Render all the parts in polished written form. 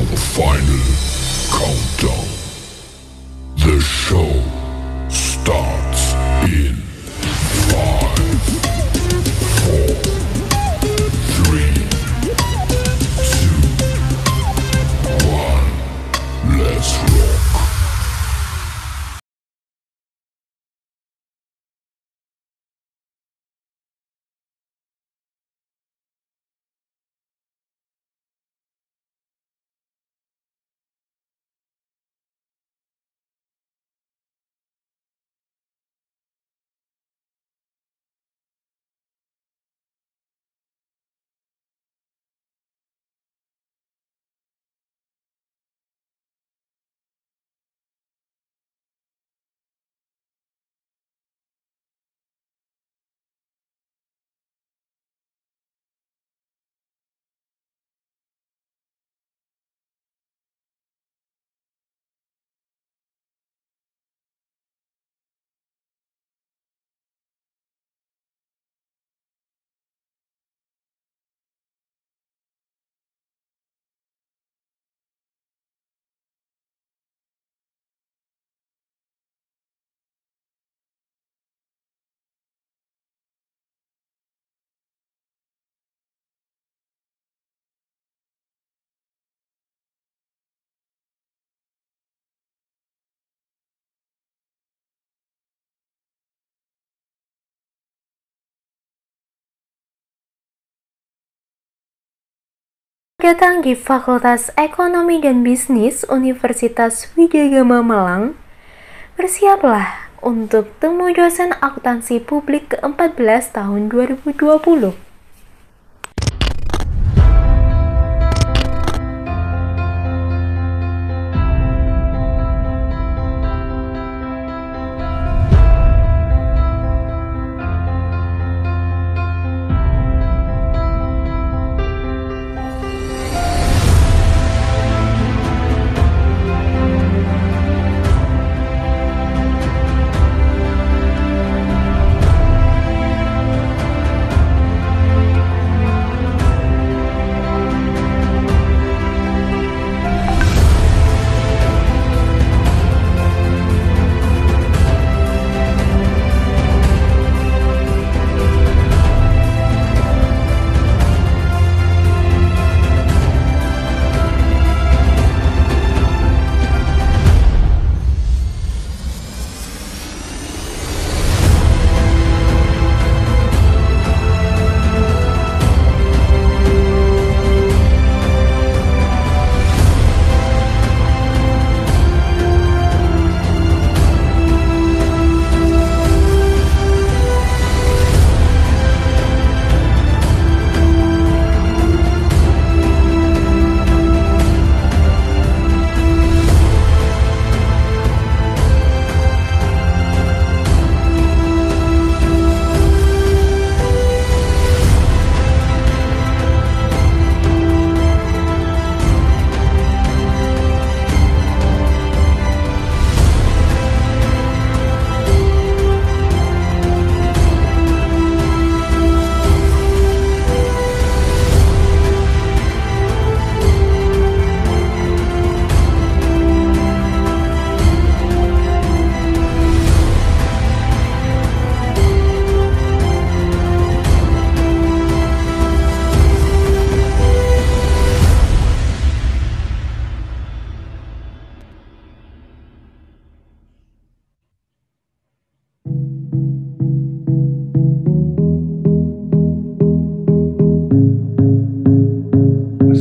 the final countdown. The show starts in 5, 4, 3, 2, 1. Let's rock. Datang di Fakultas Ekonomi dan Bisnis Universitas Whya Malang, bersiaplah untuk temu dosen akuntansi publik ke-14 tahun 2020.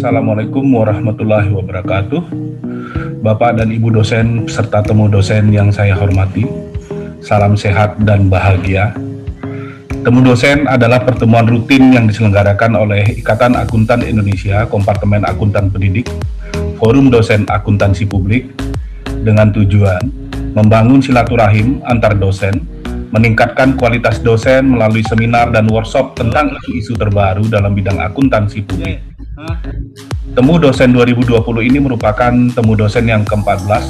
Assalamualaikum warahmatullahi wabarakatuh. Bapak dan Ibu dosen serta temu dosen yang saya hormati, salam sehat dan bahagia. Temu dosen adalah pertemuan rutin yang diselenggarakan oleh Ikatan Akuntan Indonesia Kompartemen Akuntan Pendidik, Forum Dosen Akuntansi Publik, dengan tujuan membangun silaturahim antar dosen, meningkatkan kualitas dosen melalui seminar dan workshop tentang isu-isu terbaru dalam bidang akuntansi publik. Temu dosen 2020 ini merupakan temu dosen yang ke-14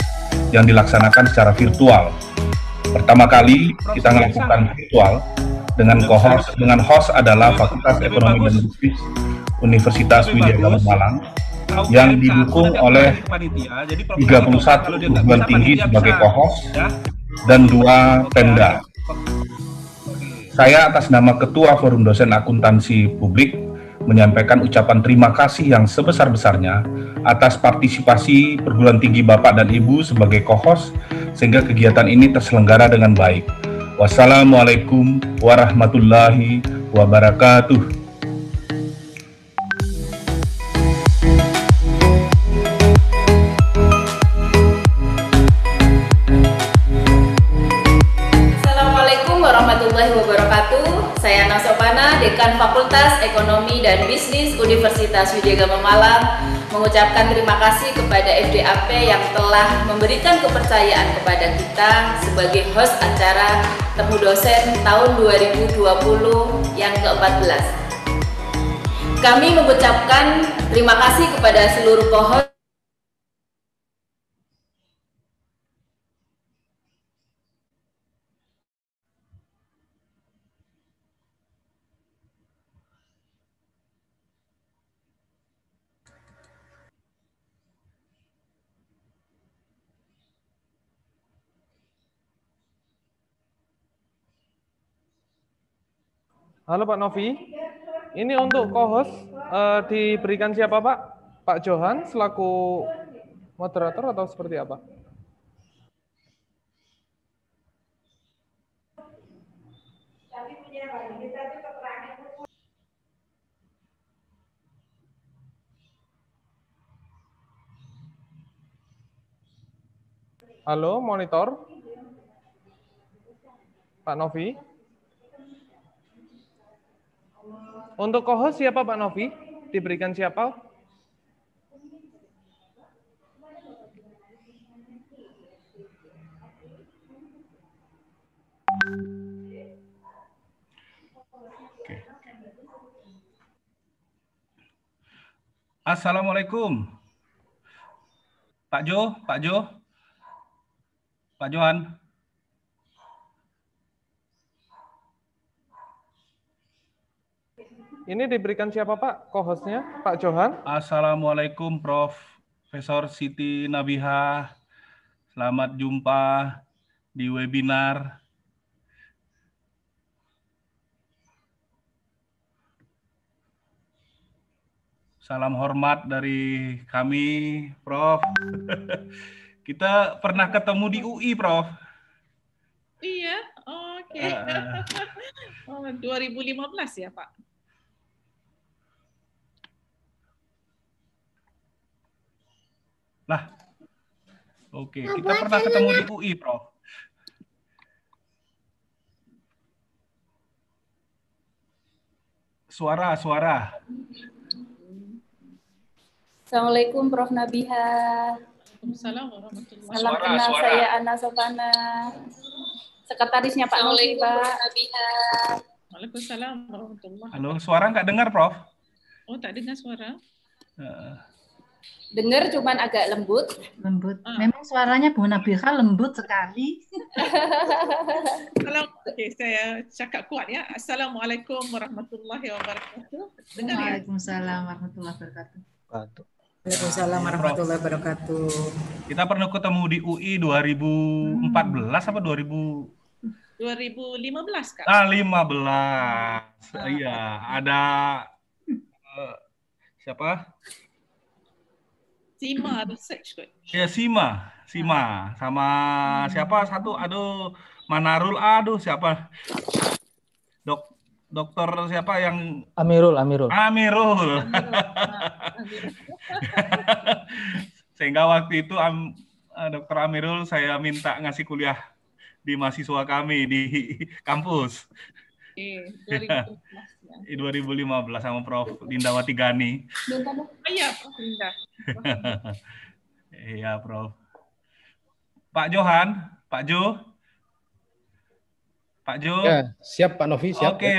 yang dilaksanakan secara virtual. Pertama kali kita melakukan virtual dengan host adalah Fakultas Ekonomi dan Bisnis Universitas Whya Malang yang didukung oleh 31 perguruan tinggi sebagai co-host dan 2 Pemda. Saya atas nama Ketua Forum Dosen Akuntansi Publik menyampaikan ucapan terima kasih yang sebesar-besarnya atas partisipasi perguruan tinggi Bapak dan Ibu sebagai co-host sehingga kegiatan ini terselenggara dengan baik. Wassalamualaikum warahmatullahi wabarakatuh. Saya Dekan Fakultas Ekonomi dan Bisnis Universitas Whya Malang mengucapkan terima kasih kepada FDAP yang telah memberikan kepercayaan kepada kita sebagai host acara Temu Dosen tahun 2020 yang ke-14. Kami mengucapkan terima kasih kepada seluruh co-host. Halo Pak Novi, ini untuk co-host diberikan siapa Pak? Pak Johan selaku moderator atau seperti apa? Halo, monitor. Pak Novi. Untuk co-host siapa Pak Novi? Diberikan siapa? Oke. Assalamualaikum. Pak Johan. Ini diberikan siapa Pak? Co-hostnya Pak Johan. Assalamualaikum Profesor Siti Nabihah. Selamat jumpa di webinar. Salam hormat dari kami, Prof. Kita pernah ketemu di UI, Prof. Iya, oke. 2015 ya, Pak? Lah, oke. Kita pernah ketemu di UI, Prof. Suara. Assalamualaikum Prof. Nabihah. Waalaikumsalam warahmatullahi wabarakatuh. Salam kenal, saya Ana Sopana. Sekretarisnya Pak Novi, Pak. Waalaikumsalam warahmatullahi wabarakatuh. Halo, suara nggak dengar, Prof? Oh, tak dengar suara? Dengar, cuman agak lembut. Memang suaranya Bu Nabihah lembut sekali. Oke, saya cakap kuat ya. Assalamualaikum warahmatullahi wabarakatuh. Dengar ya? Waalaikumsalam warahmatullahi wabarakatuh. Waalaikumsalam warahmatullahi wabarakatuh. Kita pernah ketemu di UI 2014 apa 2015, Kak. 15. Iya, ada siapa? Sima Research Group. Ya, Sima sama siapa satu, aduh, Manarul, aduh, siapa? Dokter siapa yang Amirul. Sehingga waktu itu Dokter Amirul saya minta ngasih kuliah di mahasiswa kami di kampus. 2015 sama Prof. Lindawati Gani. Iya, Prof. Linda. Iya, Prof. Pak Johan, Pak Jo. Ya, siap Pak Novi, siap. Oke.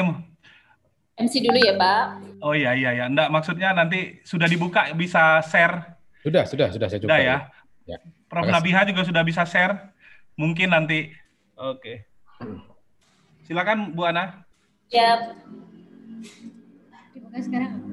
MC dulu ya, Pak. Oh iya. Enggak, maksudnya nanti sudah dibuka bisa share. Sudah saya coba. Sudah ya. Ya. Prof. Nabihah juga sudah bisa share. Mungkin nanti. Oke. Silakan Bu Ana. Siap. Dibuka sekarang.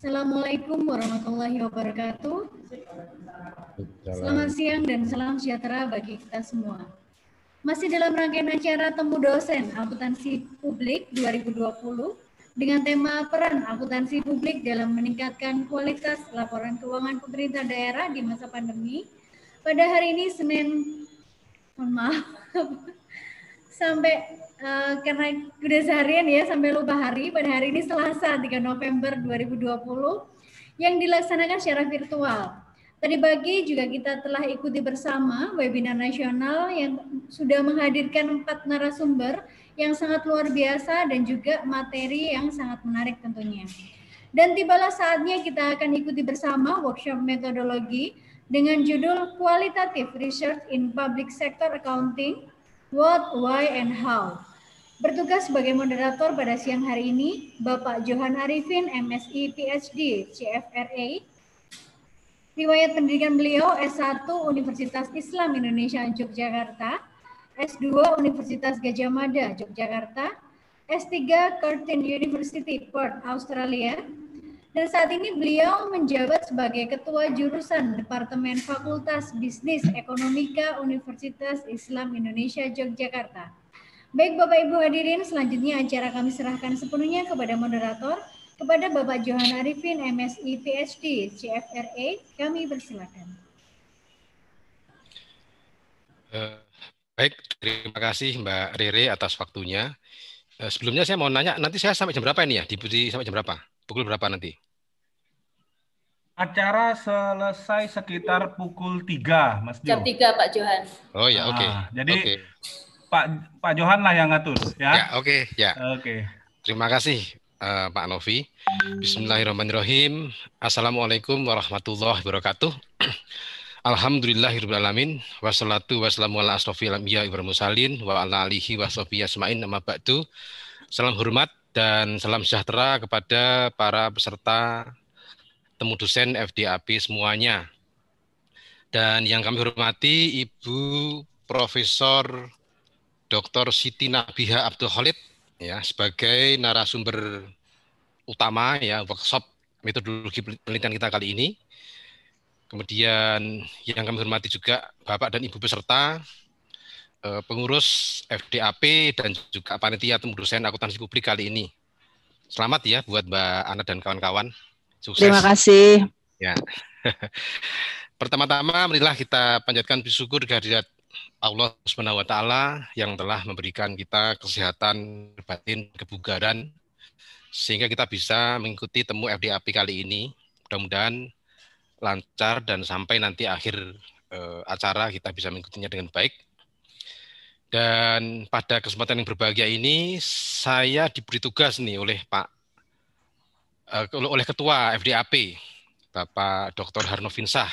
Assalamualaikum warahmatullahi wabarakatuh. Selamat siang dan salam sejahtera bagi kita semua. Masih dalam rangkaian acara Temu Dosen Akuntansi Publik 2020 dengan tema peran akuntansi publik dalam meningkatkan kualitas laporan keuangan pemerintah daerah di masa pandemi. Pada hari ini Senin, mohon maaf, sampai karena udah seharian ya sampai lupa hari, pada hari ini Selasa 3 November 2020 yang dilaksanakan secara virtual. Tadi pagi juga kita telah ikuti bersama webinar nasional yang sudah menghadirkan 4 narasumber yang sangat luar biasa dan juga materi yang sangat menarik tentunya. Dan tibalah saatnya kita akan ikuti bersama workshop metodologi dengan judul Qualitative Research in Public Sector Accounting, What, Why, and How. Bertugas sebagai moderator pada siang hari ini, Bapak Johan Arifin, MSI PhD, CFRA. Riwayat pendidikan beliau S1 Universitas Islam Indonesia Yogyakarta, S2 Universitas Gadjah Mada Yogyakarta, S3 Curtin University Perth Australia, dan saat ini beliau menjabat sebagai Ketua Jurusan Departemen Fakultas Bisnis Ekonomika Universitas Islam Indonesia Yogyakarta. Baik Bapak Ibu hadirin, selanjutnya acara kami serahkan sepenuhnya kepada moderator, kepada Bapak Johan Arifin, MSI PhD, CFRA, kami persilakan. Baik, terima kasih Mbak Rere atas waktunya. Sebelumnya saya mau nanya, nanti saya sampai jam berapa ini ya? Dipuji sampai jam berapa? Pukul berapa nanti? Acara selesai sekitar pukul 3, Mas Jo. Jam 3 Pak Johan. Oh ya, oke. Jadi Oke. Pak Johan lah yang ngatur ya. Ya, oke, ya. Oke. Terima kasih Pak Novi. Bismillahirrahmanirrahim. Assalamualaikum warahmatullahi wabarakatuh. Alhamdulillahirrahmanirrahim. Wassalatu wassalamu ala asrofil anbiya wal mursalin wa ala alihi wa sahbihi ajmain amma ba'du. Salam hormat dan salam sejahtera kepada para peserta temu dosen FDAP semuanya. Dan yang kami hormati Ibu Profesor Dr. Siti Nabiha Abdul Khalid ya sebagai narasumber utama ya workshop metodologi penelitian kita kali ini. Kemudian yang kami hormati juga Bapak dan Ibu peserta, pengurus FDAP dan juga panitia temu dosen akuntansi publik kali ini. Selamat ya buat Mbak Ana dan kawan-kawan. Sukses. Terima kasih. Ya. Pertama-tama marilah kita panjatkan puji syukur kehadirat Allah Subhanahu wa taala yang telah memberikan kita kesehatan batin, kebugaran sehingga kita bisa mengikuti temu FDAP kali ini. Mudah-mudahan lancar dan sampai nanti akhir acara kita bisa mengikutinya dengan baik. Dan pada kesempatan yang berbahagia ini saya diberi tugas nih oleh oleh Ketua FDAP Bapak Dr. Harnovinsah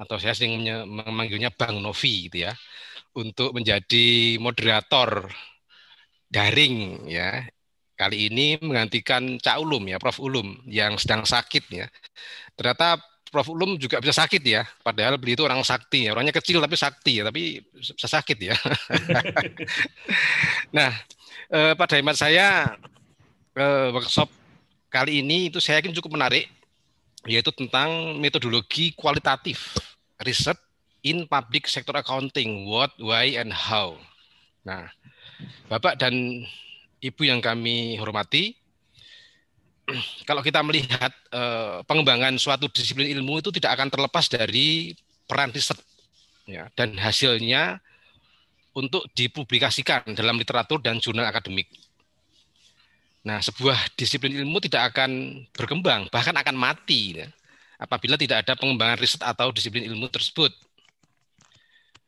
atau saya sering memanggilnya Bang Novi gitu ya, untuk menjadi moderator daring ya. Kali ini menggantikan Cak Ulum ya, Prof Ulum yang sedang sakit ya. Ternyata Prof Ulum juga bisa sakit ya, padahal beliau itu orang sakti ya, orangnya kecil tapi sakti ya, tapi bisa sakit ya. Nah, pada hemat saya workshop kali ini itu saya yakin cukup menarik, yaitu tentang metodologi kualitatif research in public sector accounting, what, why, and how. Nah, Bapak dan Ibu yang kami hormati, kalau kita melihat pengembangan suatu disiplin ilmu itu tidak akan terlepas dari peran riset ya, dan hasilnya untuk dipublikasikan dalam literatur dan jurnal akademik. Nah, sebuah disiplin ilmu tidak akan berkembang, bahkan akan mati ya, apabila tidak ada pengembangan riset atau disiplin ilmu tersebut.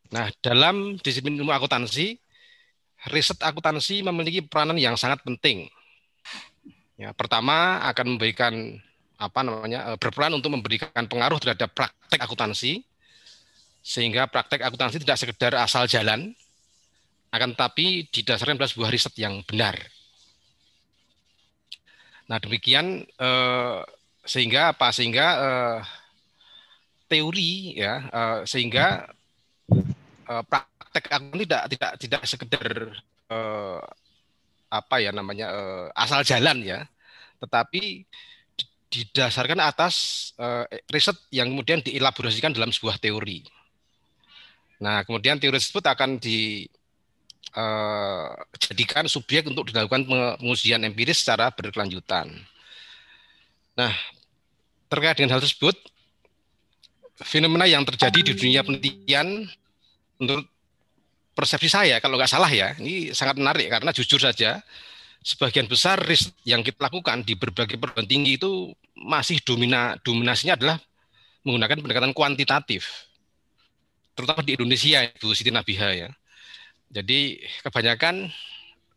Nah, dalam disiplin ilmu akuntansi, riset akuntansi memiliki peranan yang sangat penting. Ya, pertama akan memberikan berperan untuk memberikan pengaruh terhadap praktek akuntansi, sehingga praktek akuntansi tidak sekedar asal jalan, akan tetapi didasarkan pada sebuah riset yang benar. Nah, demikian sehingga teori ya, sehingga praktek akuntansi tidak sekedar asal jalan ya, tetapi didasarkan atas riset yang kemudian dielaborasikan dalam sebuah teori. Nah, kemudian teori tersebut akan dijadikan subjek untuk dilakukan pengujian empiris secara berkelanjutan. Nah, terkait dengan hal tersebut, fenomena yang terjadi di dunia penelitian menurut persepsi saya, kalau nggak salah ya, ini sangat menarik karena jujur saja, sebagian besar riset yang kita lakukan di berbagai perguruan tinggi itu masih dominasinya adalah menggunakan pendekatan kuantitatif, terutama di Indonesia, Bu Siti Nabiha ya. Jadi kebanyakan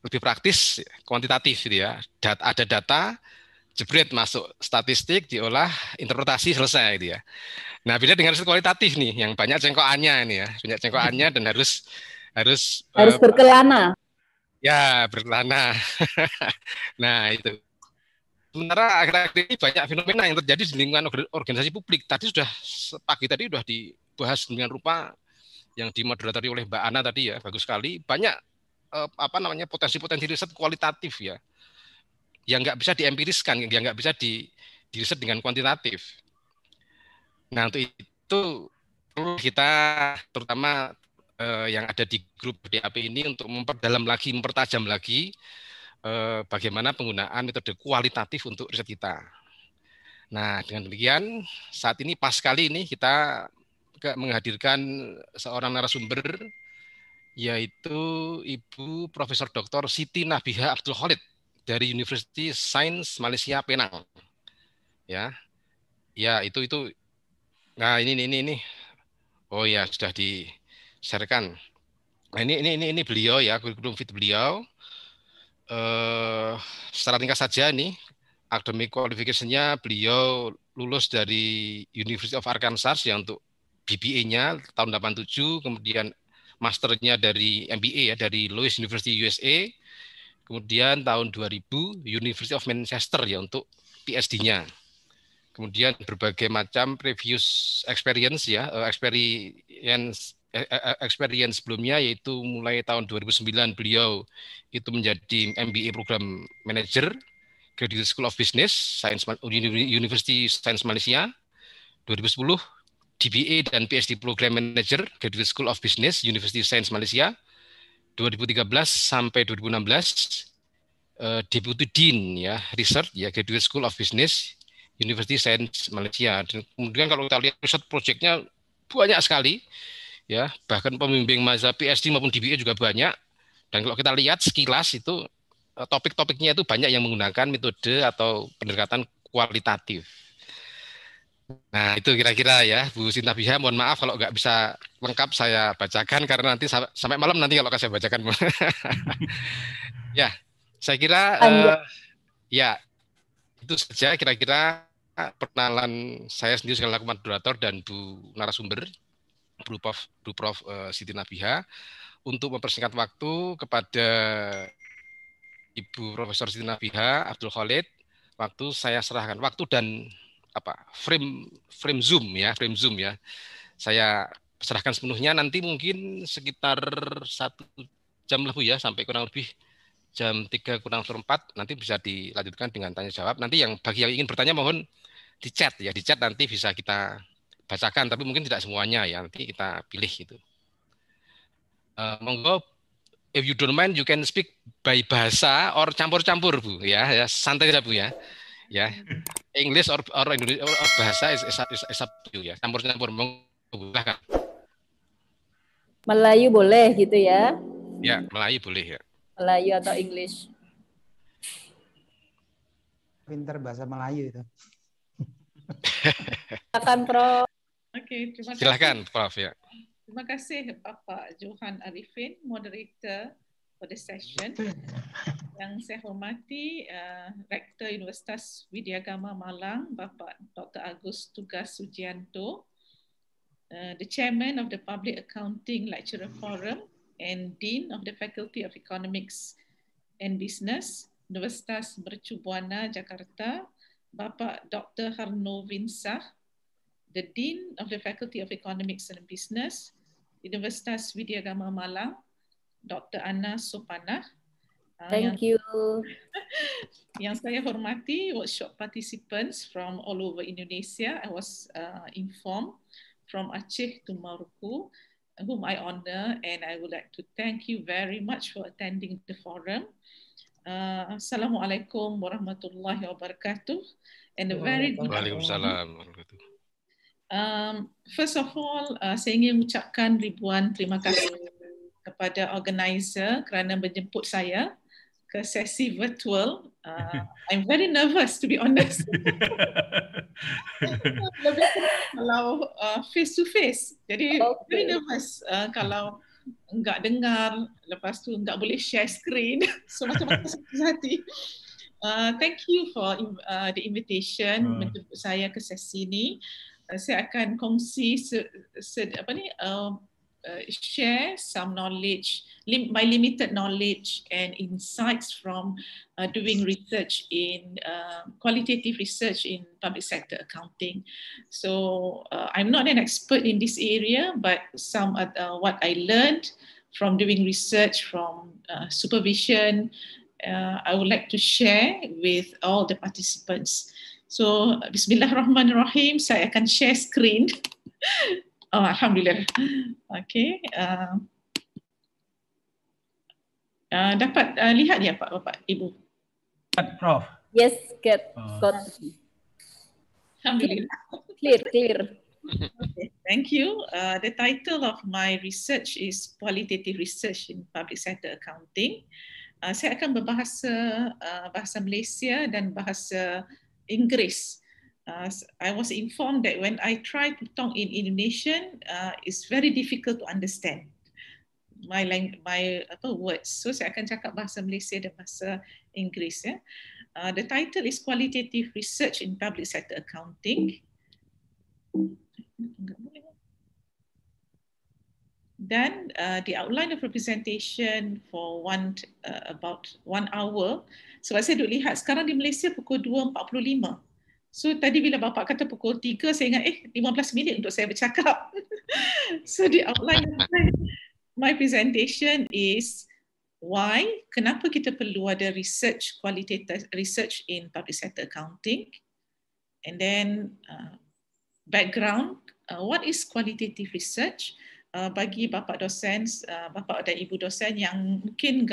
lebih praktis kuantitatif gitu ya. Ada data, jebret masuk statistik, diolah, interpretasi, selesai gitu ya. Nah, beda dengan riset kualitatif nih, yang banyak cengkokannya ini ya, banyak cengkokannya dan harus berkelana. Ya, berkelana. Nah, itu. Sementara akhir-akhir ini banyak fenomena yang terjadi di lingkungan organisasi publik. Pagi tadi sudah dibahas dengan rupa yang dimoderatori oleh Mbak Ana tadi ya, bagus sekali. Banyak potensi-potensi riset kualitatif ya, yang nggak bisa diempiriskan, yang nggak bisa diriset dengan kuantitatif. Nah, untuk itu perlu kita terutama yang ada di grup DAP ini untuk mempertajam lagi bagaimana penggunaan metode kualitatif untuk riset kita. Nah, dengan demikian saat ini pas kali ini kita menghadirkan seorang narasumber, yaitu Ibu Profesor Dr. Siti Nabiha Abdul Khalid dari University Science Malaysia Penang. Ya, itu. Nah, ini. Oh ya, sudah di-sharekan. Nah, ini beliau ya, kurikulum vitae beliau. Secara ringkas saja nih, academic qualification-nya beliau lulus dari University of Arkansas ya untuk BBA-nya tahun 87, kemudian masternya dari MBA ya dari Louis University USA, kemudian tahun 2000 University of Manchester ya untuk PhD-nya. Kemudian berbagai macam previous experience ya, experience sebelumnya, yaitu mulai tahun 2009 beliau itu menjadi MBA Program Manager Graduate School of Business University Science Malaysia. 2010 DBA dan PhD Program Manager Graduate School of Business University Science Malaysia. 2013 sampai 2016 Deputy Dean ya Research ya Graduate School of Business University Science Malaysia. Dan kemudian kalau kita lihat riset projectnya banyak sekali ya, bahkan pembimbing mahasiswa PhD maupun DBA juga banyak. Dan kalau kita lihat sekilas itu topik-topiknya itu banyak yang menggunakan metode atau pendekatan kualitatif. Nah, itu kira-kira ya, Bu Siti Nabiha, mohon maaf kalau nggak bisa lengkap saya bacakan karena nanti sampai malam nanti kalau saya bacakan. Ya, saya kira ya itu saja kira-kira perkenalan saya sendiri selaku moderator dan Bu narasumber, Bu Prof Siti Nabiha. Untuk mempersingkat waktu kepada Ibu Profesor Siti Nabiha Abdul Khalid, waktu saya serahkan waktu dan frame zoom ya. Saya serahkan sepenuhnya, nanti mungkin sekitar 1 jam lah Bu ya, sampai kurang lebih jam 3 kurang 4 nanti bisa dilanjutkan dengan tanya jawab. Nanti bagi yang ingin bertanya mohon di chat ya, nanti bisa kita bacakan, tapi mungkin tidak semuanya ya, nanti kita pilih gitu. Monggo, if you don't mind you can speak by bahasa or campur-campur Bu ya, santai saja Bu ya. Ya. English or Indonesia or bahasa is up to you ya, campur-campur monggo. Melayu boleh gitu ya? Ya, Melayu boleh ya. Melayu atau English? Pinter bahasa Melayu itu. Silakan Prof. Oke, terima kasih. Silakan Prof ya. Terima kasih Bapak Johan Arifin, moderator for the session. Yang saya hormati Rektor Universitas Widyagama Malang, Bapak Dr. Agus Tugas Sujianto, the Chairman of the Public Accounting Lecturer Forum and Dean of the Faculty of Economics and Business, Universitas Mercu Buana, Jakarta, Bapak Dr. Harno Vinsah, the Dean of the Faculty of Economics and Business, Universitas Widyagama Malang, Dr. Ana Sopanah. Thank you. Yang saya hormati workshop participants from all over Indonesia. I was informed from Aceh to Maluku, whom I honor, and I would like to thank you very much for attending the forum. Assalamualaikum warahmatullahi wabarakatuh, and a very good Waalaikumsalam. First of all, saya ingin ucapkan ribuan terima kasih kepada organizer kerana menjemput saya ke sesi virtual. I'm very nervous, to be honest. Lebih kalau face to face. Jadi very nervous kalau enggak dengar, lepas tu enggak boleh share screen. So macam-macam sakit hati. Thank you for the invitation menjemput saya ke sesi ini. Saya akan kongsi share some knowledge, my limited knowledge and insights from doing research in qualitative research in public sector accounting. So I'm not an expert in this area, but some what I learned from doing research, from supervision, I would like to share with all the participants. So Bismillahirrahmanirrahim, saya akan share screen. Oh, Alhamdulillah. Okay. Dapat lihat ya Pak, Bapak, Ibu? Prof. Yes, got. Alhamdulillah. Clear. Okay, thank you. The title of my research is Qualitative Research in Public Sector Accounting. Saya akan berbahasa bahasa Malaysia dan bahasa Inggeris. I was informed that when I try to talk in Indonesian, it's very difficult to understand my words. So saya akan cakap bahasa Malaysia dan bahasa Inggeris. Ya. The title is Qualitative Research in Public Sector Accounting. Dan the outline of representation for about 1 hour. Sebab saya duduk lihat sekarang di Malaysia pukul 2.45. So tadi bila Bapak kata pukul 3, saya ingat 15 minit untuk saya bercakap. So the outline of my presentation is why, kenapa kita perlu ada research, qualitative research in public sector accounting. And then background, what is qualitative research? Bagi Bapak dosen, Bapak dan Ibu dosen yang mungkin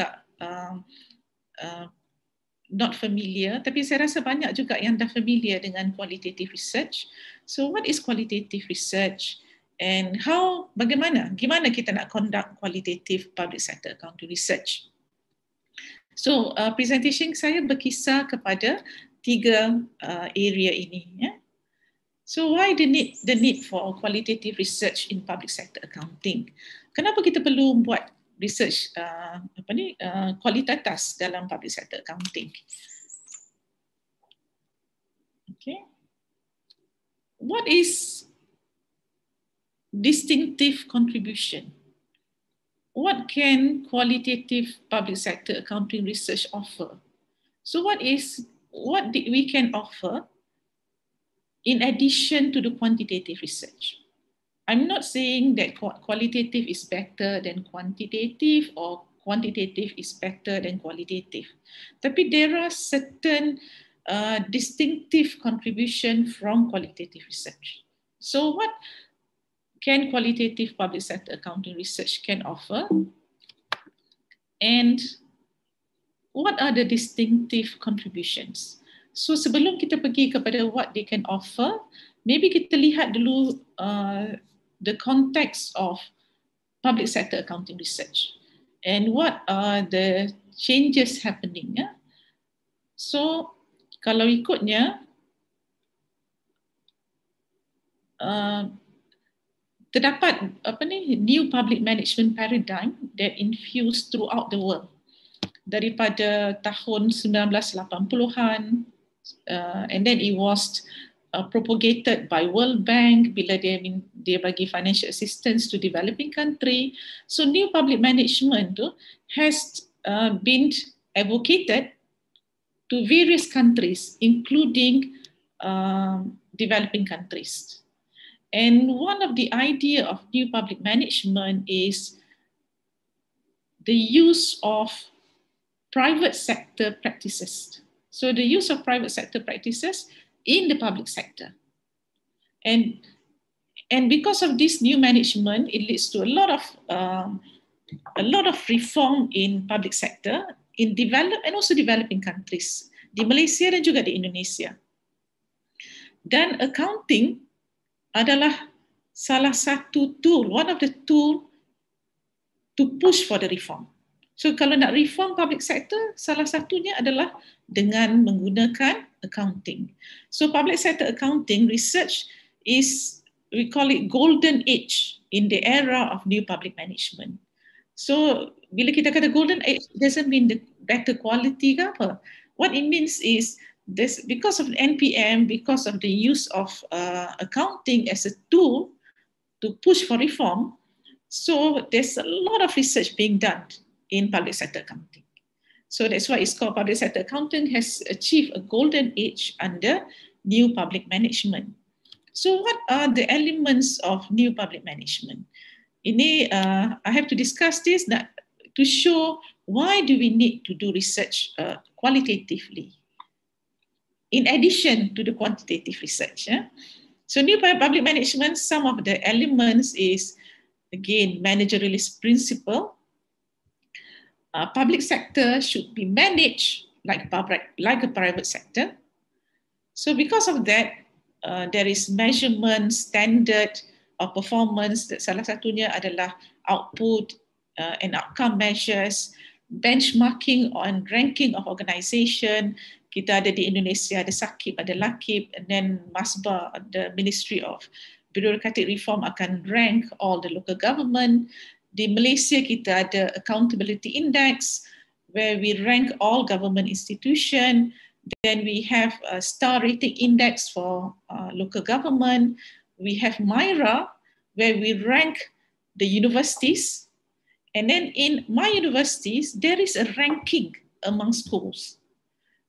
not familiar, tapi saya rasa banyak juga yang dah familiar dengan qualitative research. So what is qualitative research and bagaimana kita nak conduct qualitative public sector accounting research? So presentation saya berkisar kepada 3 area ini. Ya. So why the need for qualitative research in public sector accounting? Kenapa kita perlu buat research kualitatif dalam public sector accounting? Okay. What is distinctive contribution? What can qualitative public sector accounting research offer? So what we can offer in addition to the quantitative research? I'm not saying that qualitative is better than quantitative or quantitative is better than qualitative. Tapi there are certain distinctive contribution from qualitative research. So what can qualitative public sector accounting research can offer? And what are the distinctive contributions? So sebelum kita pergi kepada what they can offer, maybe kita lihat dulu the context of public sector accounting research and what are the changes happening. Ya? So kalau ikutnya, terdapat new public management paradigm that infused throughout the world daripada tahun 1980-an, and then it was propagated by World Bank bila dia bagi financial assistance to developing country. So new public management has been advocated to various countries, including developing countries. And one of the idea of new public management is the use of private sector practices. So the use of private sector practices in the public sector. And because of this new management, it leads to a lot of reform in public sector in developed and also developing countries, di Malaysia dan juga di Indonesia. Dan accounting adalah salah satu tool, one of the tool to push for the reform. So kalau nak reform public sector, salah satunya adalah dengan menggunakan accounting. So public sector accounting research is, we call it golden age in the era of new public management. So bila kita kata golden age, it doesn't mean the better quality ke apa. What it means is this, because of the NPM, because of the use of accounting as a tool to push for reform, so there's a lot of research being done in public sector accounting. So that's why it's called public sector accounting has achieved a golden age under new public management. So what are the elements of new public management? Ini I have to discuss this to show why do we need to do research qualitatively in addition to the quantitative research. So new public management, some of the elements is, again, managerialist principle. Public sector should be managed like a private sector. So because of that, there is measurement standard of performance. Salah satunya adalah output and outcome measures, benchmarking on ranking of organisation. Kita ada di Indonesia, ada SAKIB, ada LAKIB, and then MASBA, the Ministry of Bureaucratic Reform akan rank all the local government. Di Malaysia kita ada Accountability Index, where we rank all government institution. Then we have a star rating index for local government. We have MIRA, where we rank the universities. And then in my universities, there is a ranking among schools.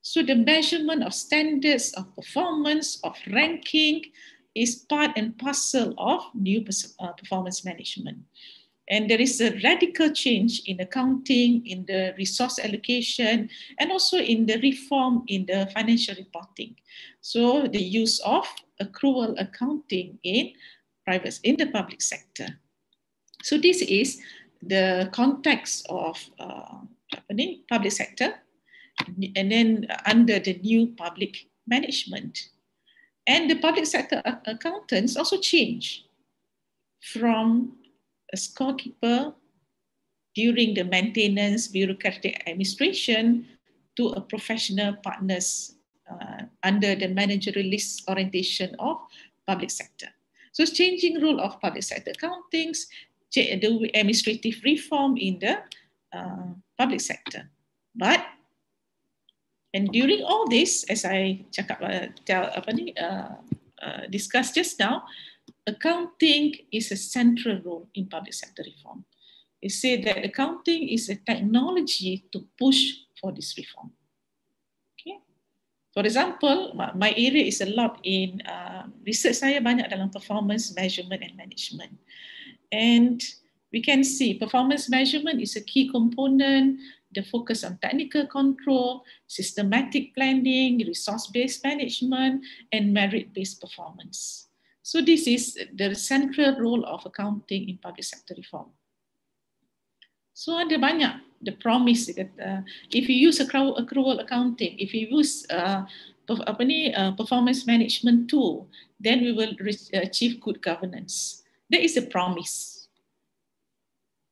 So the measurement of standards of performance, of ranking, is part and parcel of new performance management. And there is a radical change in accounting, in the resource allocation, and also in the reform in the financial reporting. So the use of accrual accounting in the public sector. So this is the context of public sector, and then under the new public management. And the public sector accountants also change from a scorekeeper during the maintenance bureaucratic administration to a professional partners under the managerialist orientation of public sector. So it's changing role of public sector accountings, the administrative reform in the public sector. And during all this, as I discussed just now, accounting is a central role in public sector reform. It said that accounting is a technology to push for this reform. Okay. For example, my area is a lot in research saya banyak dalam performance measurement and management. And we can see performance measurement is a key component, the focus on technical control, systematic planning, resource-based management, and merit-based performance. So this is the central role of accounting in public sector reform. So ada banyak the promise if you use accrual accounting, if you use performance management tool, then we will achieve good governance. There is a promise.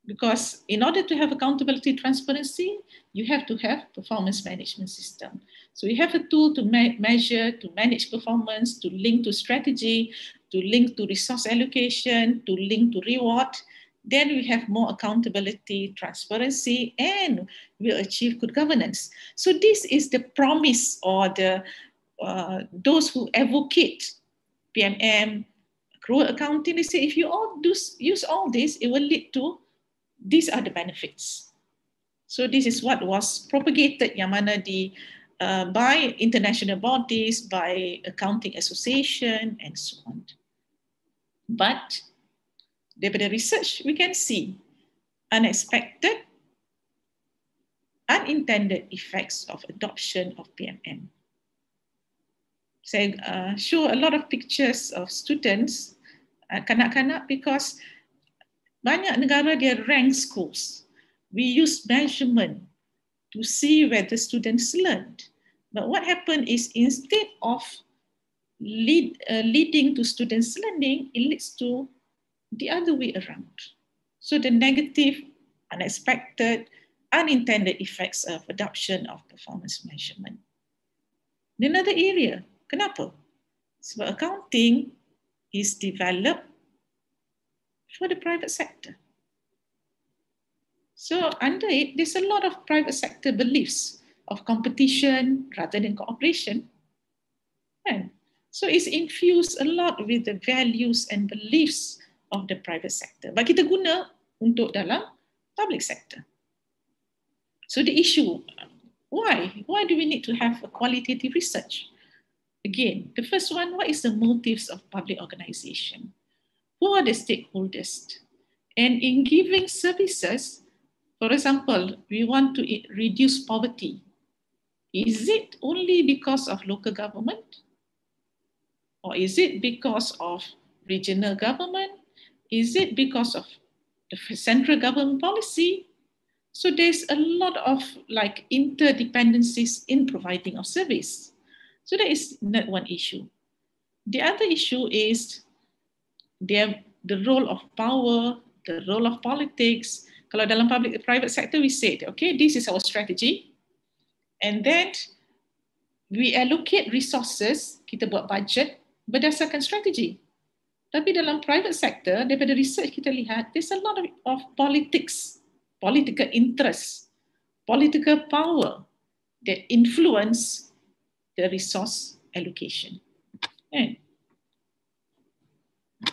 Because in order to have accountability, transparency, you have to have performance management system. So you have a tool to measure, to manage performance, to link to strategy, to link to resource allocation, to link to reward. Then we have more accountability, transparency, and we'll achieve good governance. So this is the promise, or the those who advocate PMM, accrual accounting, they say if you all use all this, it will lead to these are the benefits. So this is what was propagated yang mana by international bodies, by accounting association, and so on. But daripada research, we can see unexpected unintended effects of adoption of PMM. Saya show a lot of pictures of students, kanak-kanak, because banyak negara dia rank schools. We use measurement to see whether students learned. But what happened is instead of leading to students learning, it leads to the other way around. So the negative, unexpected, unintended effects of adoption of performance measurement. Another area, kenapa? Sebab accounting is developed for the private sector. So under it, there's a lot of private sector beliefs of competition rather than cooperation. And so it's infused a lot with the values and beliefs of the private sector. But kita guna untuk dalam public sector. So the issue, why? Why do we need to have a qualitative research? Again, the first one, what is the motives of public organization? Who are the stakeholders? And in giving services, for example, we want to reduce poverty. Is it only because of local government? Or is it because of regional government? Is it because of the central government policy? So there's a lot of like interdependencies in providing of service. So that is not one issue. The other issue is the role of power, the role of politics. Kalau dalam private sector, we said, okay, this is our strategy. And then we allocate resources, kita buat budget berdasarkan strategi. Tapi dalam private sector, daripada research kita lihat, there's a lot of politics, political interest, political power that influence the resource allocation. And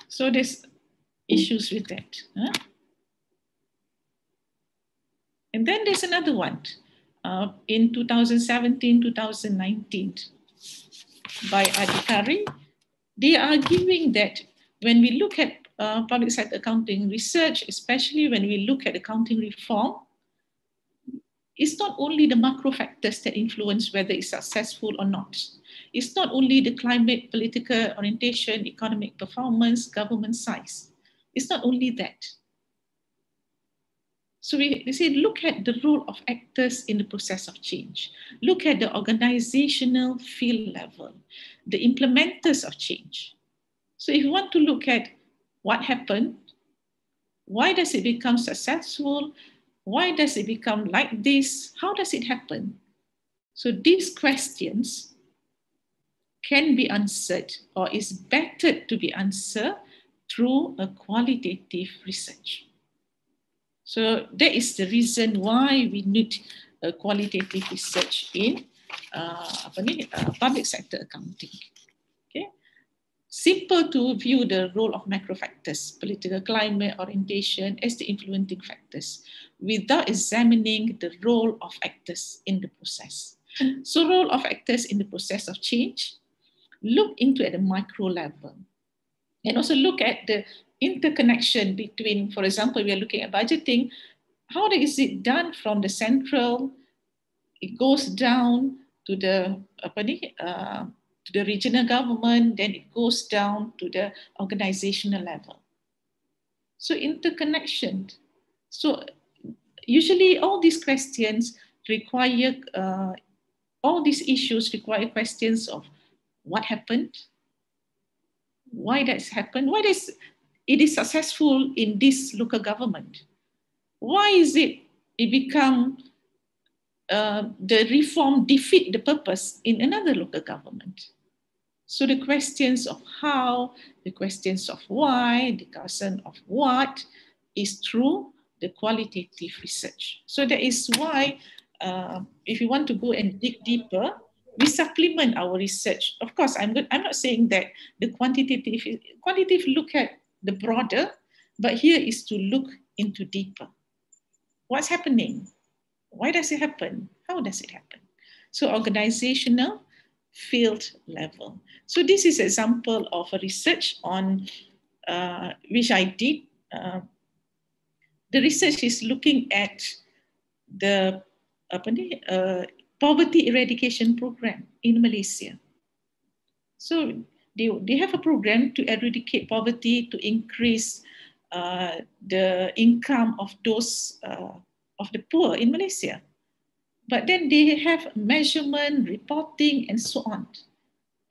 so there's issues with that. Huh? And then there's another one. In 2017-2019, by Adhikari, they are giving that when we look at public sector accounting research, especially when we look at accounting reform, it's not only the macro factors that influence whether it's successful or not. It's not only the climate, political orientation, economic performance, government size. It's not only that. So we say, look at the role of actors in the process of change. Look at the organizational field level, the implementers of change. So if you want to look at what happened, why does it become successful? Why does it become like this? How does it happen? So these questions can be answered, or is better to be answered through a qualitative research. So that is the reason why we need a qualitative research in public sector accounting. Okay, simple to view the role of macro factors, political climate, orientation as the influencing factors, without examining the role of actors in the process. So role of actors in the process of change, look into at the micro level, and also look at the interconnection between, for example, we are looking at budgeting, how is it done from the central, it goes down to the regional government, then it goes down to the organizational level. So interconnection. So usually all these questions require, all these issues require questions of what happened, why that's happened, why it is successful in this local government, why is it become the reform defeat the purpose in another local government. So the questions of how, the questions of why, the question of what is through the qualitative research. So that is why if you want to go and dig deeper, we supplement our research. Of course, I'm not saying that the quantitative look at the broader, but here is to look into deeper. What's happening? Why does it happen? How does it happen? So organizational, field level. So this is an example of a research on which I did. The research is looking at the poverty eradication program in Malaysia. So they have a program to eradicate poverty, to increase the income of those of the poor in Malaysia. But then they have measurement, reporting, and so on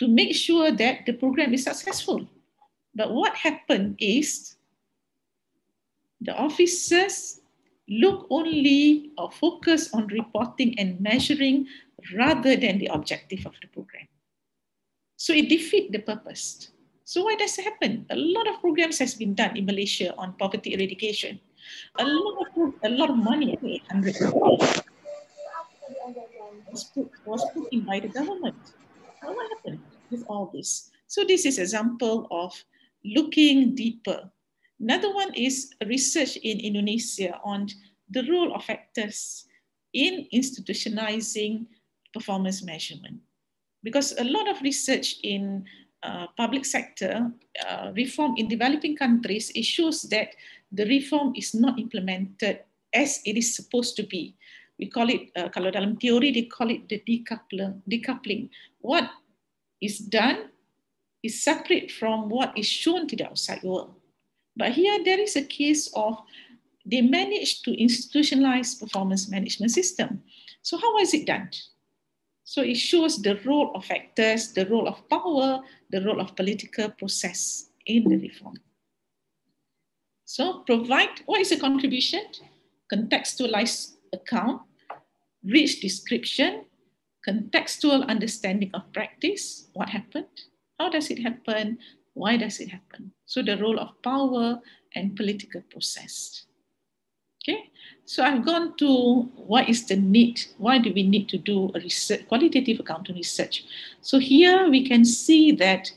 to make sure that the program is successful. But what happened is the officers look only or focus on reporting and measuring rather than the objective of the program. So it defeats the purpose. So why does it happen? A lot of programs has been done in Malaysia on poverty eradication. A lot of money, 800 was put in by the government. Now what happened with all this? So this is an example of looking deeper. Another one is research in Indonesia on the role of factors in institutionalizing performance measurement. Because a lot of research in public sector reform in developing countries, it shows that the reform is not implemented as it is supposed to be. We call it, kalau dalam teori, they call it the decoupling. What is done is separate from what is shown to the outside world. But here there is a case of they managed to institutionalize performance management system. So how was it done? So it shows the role of factors, the role of power, the role of political process in the reform. So provide, what is the contribution? Contextualized account, rich description, contextual understanding of practice, what happened, how does it happen, why does it happen? So the role of power and political process. Okay, so I've gone to what is the need, why do we need to do a research, qualitative accounting research? So here we can see that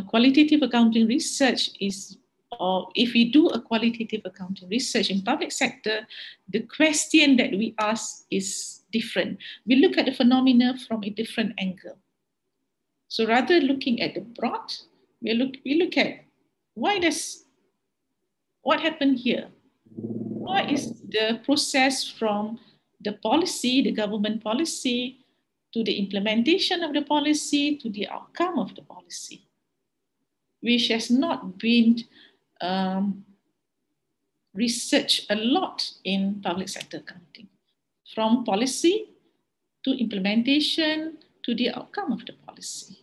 qualitative accounting research is, or if we do a qualitative accounting research in public sector, the question that we ask is different. We look at the phenomena from a different angle. So rather looking at the broad, we look at what happened here? What is the process from the policy, the government policy, to the implementation of the policy, to the outcome of the policy, which has not been researched a lot in public sector accounting. From policy to implementation to the outcome of the policy.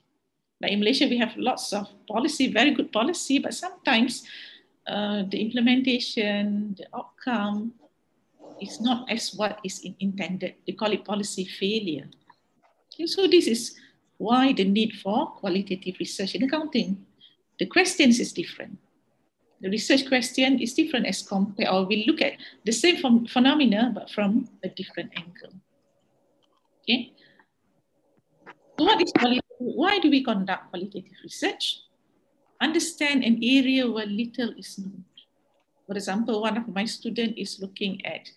Like in Malaysia, we have lots of policy, very good policy, but sometimes the implementation, the outcome is not as what is intended. They call it policy failure. Okay, so this is why the need for qualitative research in accounting. The questions is different. The research question is different as compared, or we look at the same phenomena, but from a different angle. Okay. So what is qualitative? Why do we conduct qualitative research? Understand an area where little is known. For example, one of my students is looking at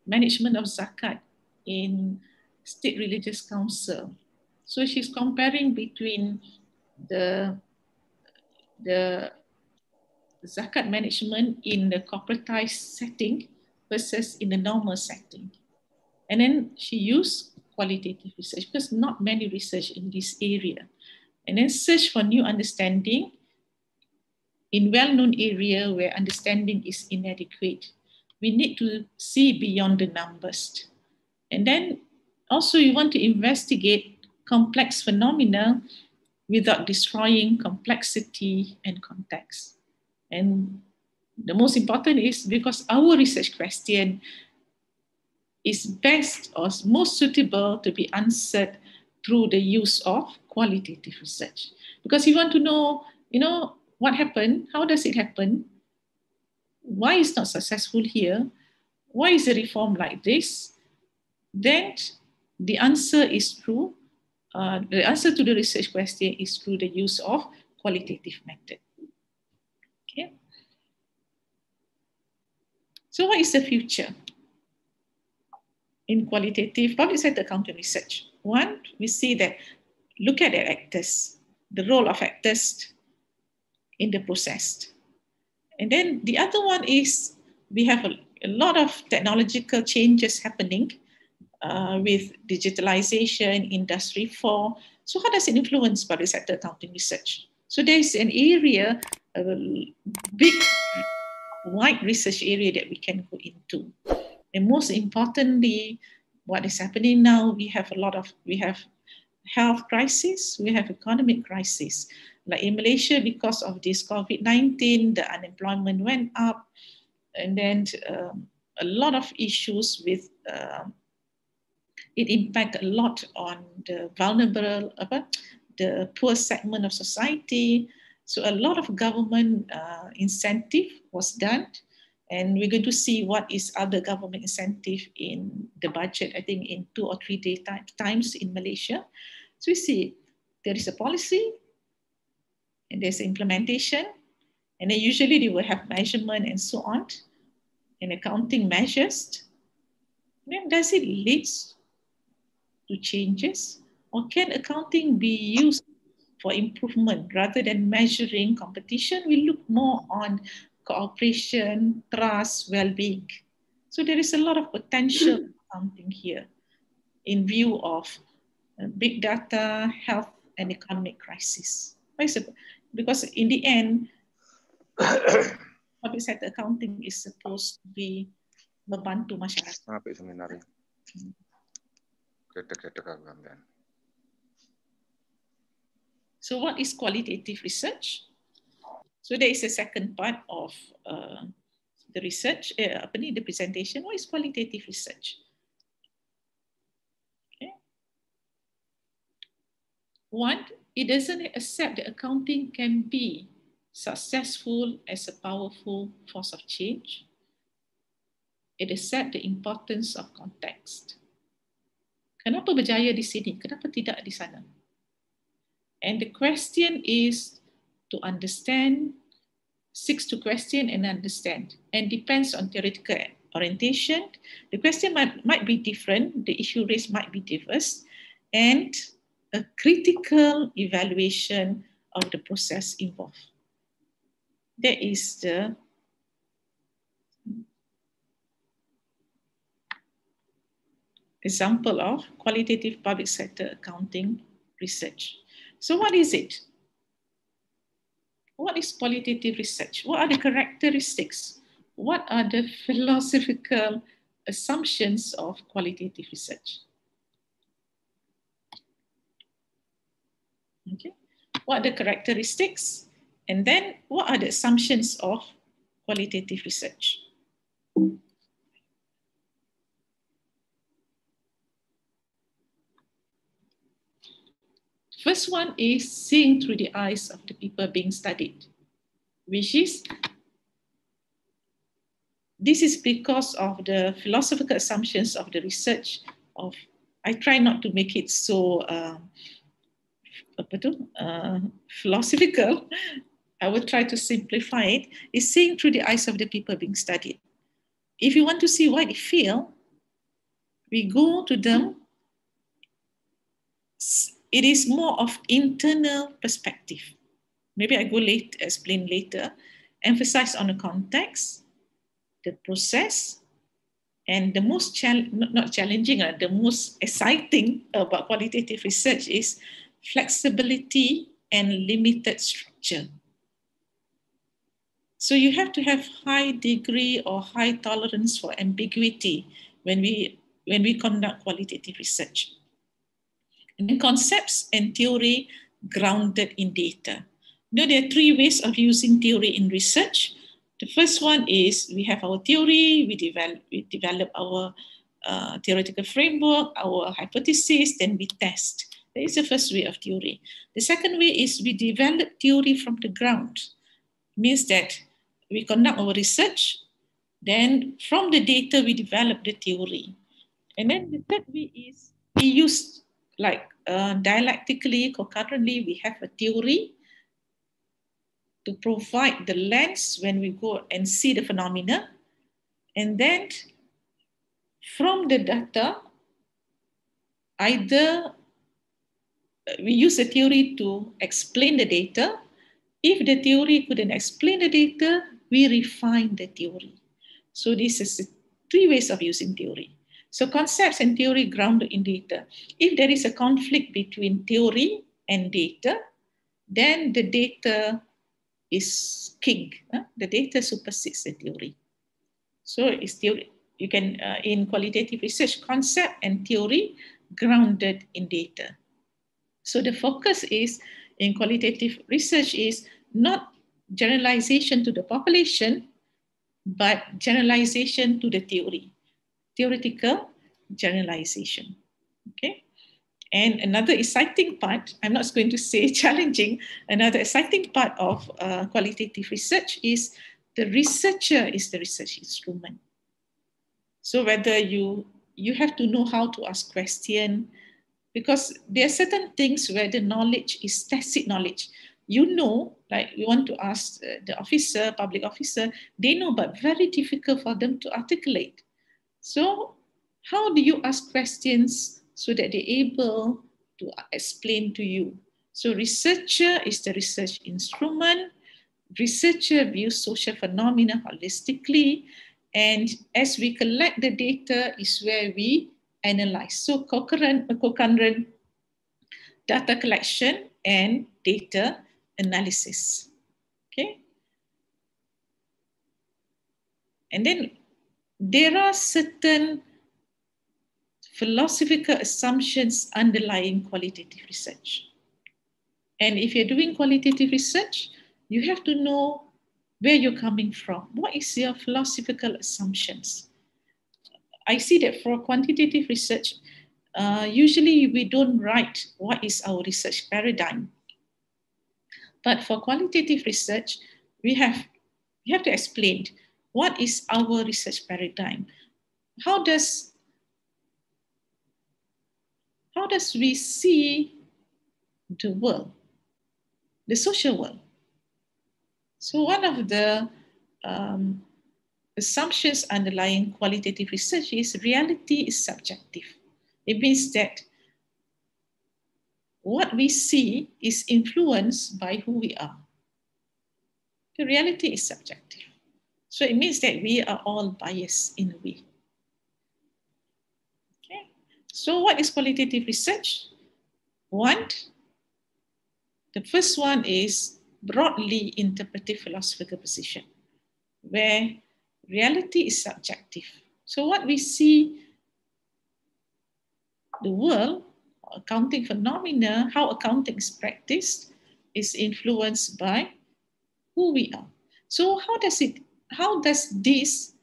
management of zakat in State Religious Council. So she's comparing between the zakat management in the corporatized setting versus in the normal setting. And then she used qualitative research because not many research in this area. And then search for new understanding in well-known area where understanding is inadequate. We need to see beyond the numbers. And then also you want to investigate complex phenomena without destroying complexity and context. And the most important is because our research question is best or most suitable to be answered through the use of qualitative research. Because you want to know, what happened, how does it happen, why it's not successful here, why is the reform like this, then the answer is through, the answer to the research question is through the use of qualitative method. Okay. So what is the future in qualitative public sector accounting research? One, we see that, look at the actors, the role of actors in the process. And then the other one is, we have a lot of technological changes happening with digitalization, Industry 4. So how does it influence public sector accounting research? So there is an area, a big, wide research area that we can go into. And most importantly, what is happening now, we have health crisis, we have economic crisis. Like in Malaysia, because of this COVID-19, the unemployment went up, and then a lot of issues with it impact a lot on the vulnerable, the poor segment of society. So a lot of government incentive was done, and we're going to see what is other government incentive in the budget, I think in 2 or 3 times in Malaysia. So we see there is a policy, and there's implementation, and then usually they will have measurement and so on, and accounting measures. Then does it lead to changes, or can accounting be used for improvement rather than measuring competition? We look more on cooperation, trust, well-being. So there is a lot of potential accounting here in view of big data, health, and economic crisis. Because in the end, public sector accounting is supposed to be membantu masyarakat. So what is qualitative research? So there is a second part of the research, the presentation. What is qualitative research? Okay. One, it doesn't accept that accounting can be successful as a powerful force of change. It accepts the importance of context. Kenapa berjaya di sini? Kenapa tidak di sana? And the question is to understand, seeks to question and understand, and depends on theoretical orientation. The question might be different, the issue raised might be diverse, and a critical evaluation of the process involved. That is the example of qualitative public sector accounting research. So what is it? What is qualitative research? What are the characteristics? What are the philosophical assumptions of qualitative research? Okay. What are the characteristics? And then what are the assumptions of qualitative research? First one is seeing through the eyes of the people being studied, which is, this is because of the philosophical assumptions of the research of, I try not to make it so philosophical, I will try to simplify it, is seeing through the eyes of the people being studied. If you want to see what they feel, we go to them. It is more of internal perspective. Maybe I go late, explain later. Emphasize on the context, the process, and the most not challenging, the most exciting about qualitative research is flexibility and limited structure. So you have to have high degree or high tolerance for ambiguity when we conduct qualitative research. And then concepts and theory grounded in data. Now, there are 3 ways of using theory in research. The first one is we have our theory, we develop our theoretical framework, our hypothesis, then we test. That is the first way of theory. The second way is we develop theory from the ground. It means that we conduct our research, then from the data we develop the theory. And then the third way is we use dialectically, concurrently, we have a theory to provide the lens when we go and see the phenomena. And then from the data, either we use a theory to explain the data. If the theory couldn't explain the data, we refine the theory. So this is 3 ways of using theory. So concepts and theory grounded in data. If there is a conflict between theory and data, then the data is king. The data supersedes the theory. So it's theory. You can, in qualitative research, concept and theory grounded in data. So the focus is in qualitative research is not generalization to the population, but generalization to the theory, theoretical generalization. Okay. And another exciting part, I'm not going to say challenging, another exciting part of qualitative research is the researcher is the research instrument. So whether you have to know how to ask questions, because there are certain things where the knowledge is tacit knowledge. You know, like we want to ask the officer, public officer, they know, but very difficult for them to articulate. So how do you ask questions so that they're able to explain to you? So researcher is the research instrument. Researcher views social phenomena holistically. And as we collect the data is where we analyze. So concurrent data collection and data analysis. Okay. And then there are certain philosophical assumptions underlying qualitative research. And if you're doing qualitative research, you have to know where you're coming from. What is your philosophical assumptions? I see that for quantitative research, usually we don't write what is our research paradigm. But for qualitative research, we have to explain what is our research paradigm. How does we see the world, the social world? So one of the assumptions underlying qualitative research is reality is subjective. It means that what we see is influenced by who we are. The reality is subjective. So it means that we are all biased in a way. Okay. So what is qualitative research? The first one is broadly interpretive philosophical position, where reality is subjective. So what we see, the world, accounting phenomena, how accounting is practiced, is influenced by who we are. So how does this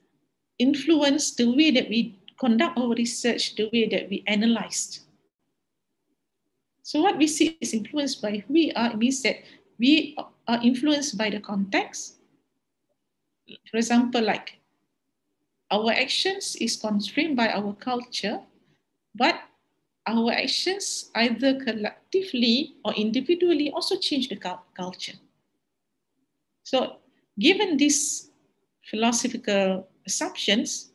influence the way that we conduct our research, the way that we analyze? So what we see is influenced by who we are. It means that we are influenced by the context. For example, like our actions is constrained by our culture, but our actions either collectively or individually also change the culture. So given these philosophical assumptions,